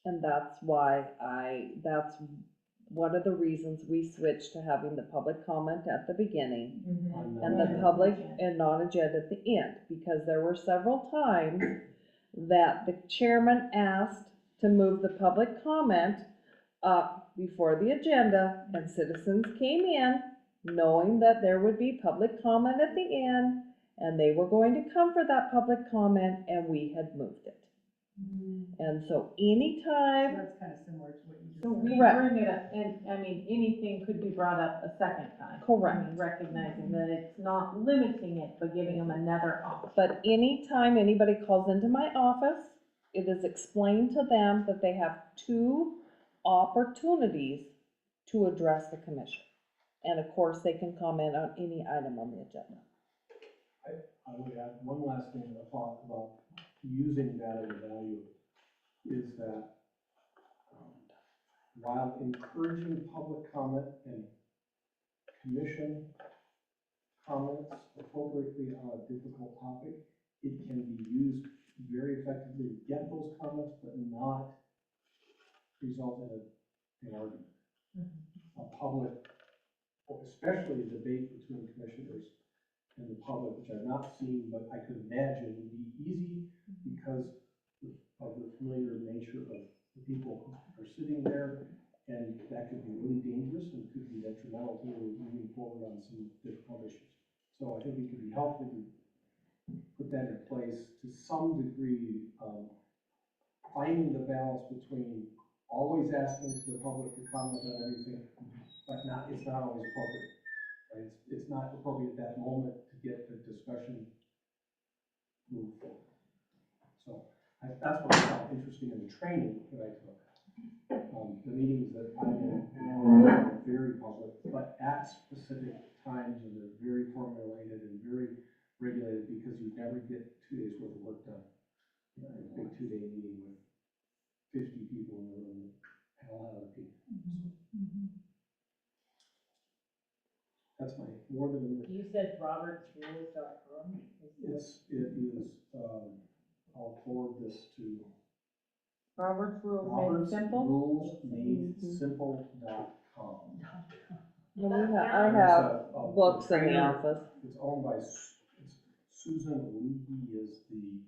Speaker 11: And that's why that's one of the reasons we switched to having the public comment at the beginning and the public and non-agenda at the end, because there were several times that the chairman asked to move the public comment up before the agenda, and citizens came in knowing that there would be public comment at the end, and they were going to come for that public comment, and we had moved it. And so anytime,
Speaker 6: That's kind of similar to what you just
Speaker 3: So
Speaker 6: said.
Speaker 3: we
Speaker 11: Correct.
Speaker 3: bring it up, and, I mean, anything could be brought up a second time.
Speaker 11: Correct.
Speaker 3: I mean, recognizing that it's not limiting it, but giving them another option.
Speaker 11: but anytime anybody calls into my office, it is explained to them that they have 2 opportunities to address the commission. And of course, they can comment on any item on the agenda.
Speaker 2: I would add one last thing that I thought about using that as a value is that while encouraging public comment and commission comments appropriately on a difficult topic, it can be used very effectively to get those comments, but not result in an argument. A public, or especially a debate between commissioners and the public, which I've not seen, but I could imagine would be easy because of the familiar nature of the people who are sitting there, and that could be really dangerous and could be detrimental to moving forward on some difficult issues. So I think it could be helpful to put that in place to some degree, finding the balance between always asking the public to comment on everything, but it's not always appropriate. Right? It's not appropriate at that moment to get the discussion moved forward. So that's what I found interesting in the training that I took. The meetings that I'm in are very public, but at specific times, and they're very formulated and very regulated because you never get 2 days worth of work done. You know, a big 2-day meeting with 50 people in the room, hell out of people. That's my more than a.
Speaker 4: You said robertsrules.com?
Speaker 2: It is, I'll forward this to
Speaker 3: Robert's Rules Made Simple.
Speaker 2: RobertsRulesMadeSimple.com.
Speaker 11: I have books in the office.
Speaker 2: It's owned by, Susan Levy is the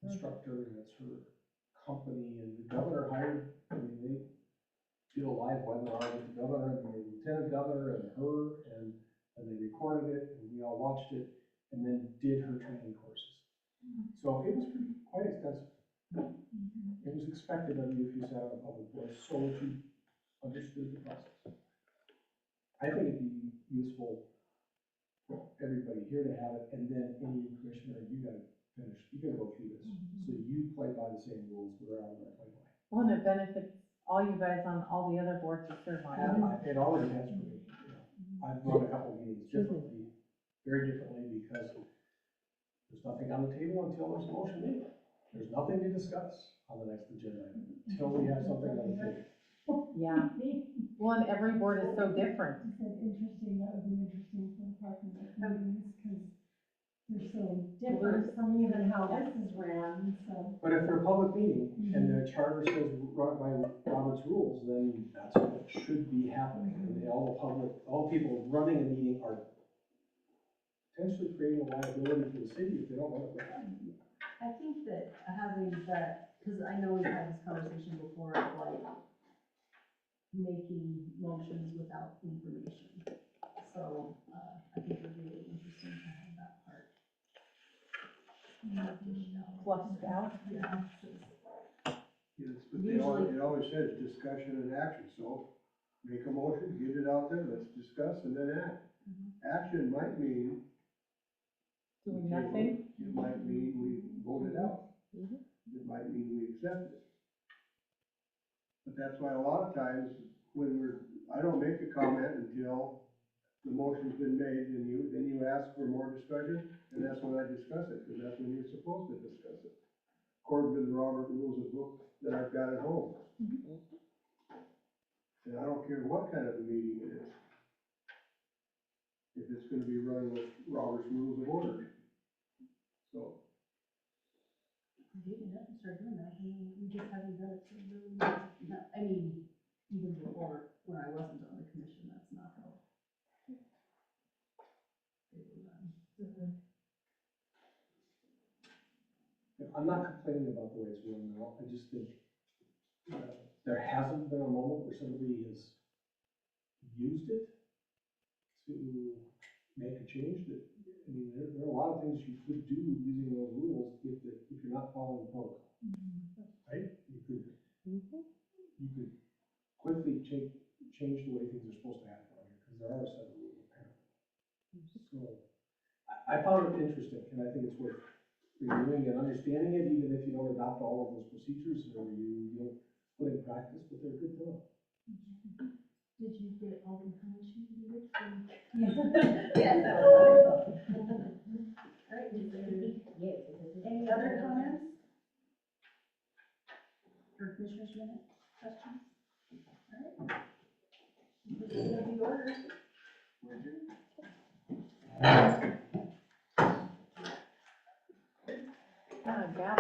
Speaker 2: instructor, and it's her company, and the governor hired, they did a live webinar with the governor and the lieutenant governor and her, and they recorded it, and we all watched it, and then did her training courses. So it was quite extensive. It was expected of you if you sat on a public board, so that you understood the process. I think it'd be useful for everybody here to have it, and then any commissioner, you gotta go through this. So you play by the same rules we're all gonna play by.
Speaker 3: Well, and it benefits all you guys on all the other boards that serve on.
Speaker 2: It already has for me, you know. I've run a couple meetings differently, very differently, because there's nothing on the table until there's a motion made. There's nothing to discuss on the next agenda item until we have something on the table.
Speaker 3: Yeah. Well, and every board is so different.
Speaker 5: I said interesting, that would be interesting for the parking lot meetings, because they're so different from even how this is ran, so.
Speaker 2: But if they're a public meeting and the charter says run by Robert's rules, then that's what should be happening. And all people running a meeting are potentially creating a liability for the city if they don't run it right.
Speaker 6: I think that having that, because I know we've had this conversation before of like making motions without information. So, I think it would be really interesting to have that part.
Speaker 3: Flushed out.
Speaker 6: Yeah.
Speaker 9: Yes, but it always says discussion and action, so make a motion, get it out there, let's discuss and then act. Action might mean
Speaker 3: Doing
Speaker 9: we table
Speaker 3: nothing?
Speaker 9: it. It might mean we vote it out.
Speaker 11: Mhm.
Speaker 9: It might mean we accept it. But that's why a lot of times when I don't make a comment until the motion's been made, and then you ask for more discussion, and that's when I discuss it, because that's when you're supposed to discuss it. According to the Robert Rules of Book that I've got at home. And I don't care what kind of a meeting it is. If it's gonna be run with Robert's Rules of Order. So,
Speaker 6: Maybe not start doing that, we just haven't done it for really long. No, I mean, even before, when I wasn't on the commission, that's not how it was run.
Speaker 2: I'm not complaining about the way it's run now, I just think, there hasn't been a moment where somebody has used it to make a change that, I mean, there are a lot of things you could do using those rules if you're not following protocol. Right? You could quickly change the way things are supposed to happen on here, because there are a set of rules apparently. So, I found it interesting, and I think it's worth reviewing and understanding it, even if you don't adopt all of those procedures, or you don't put in practice, but they're good to know.
Speaker 6: Did you get all the information you needed from?
Speaker 12: Yes, that was wonderful.
Speaker 6: All right, is there
Speaker 12: Yes.
Speaker 10: Any other comments?
Speaker 6: for commissioners minute questions? All right. This is gonna be ordered.
Speaker 3: God,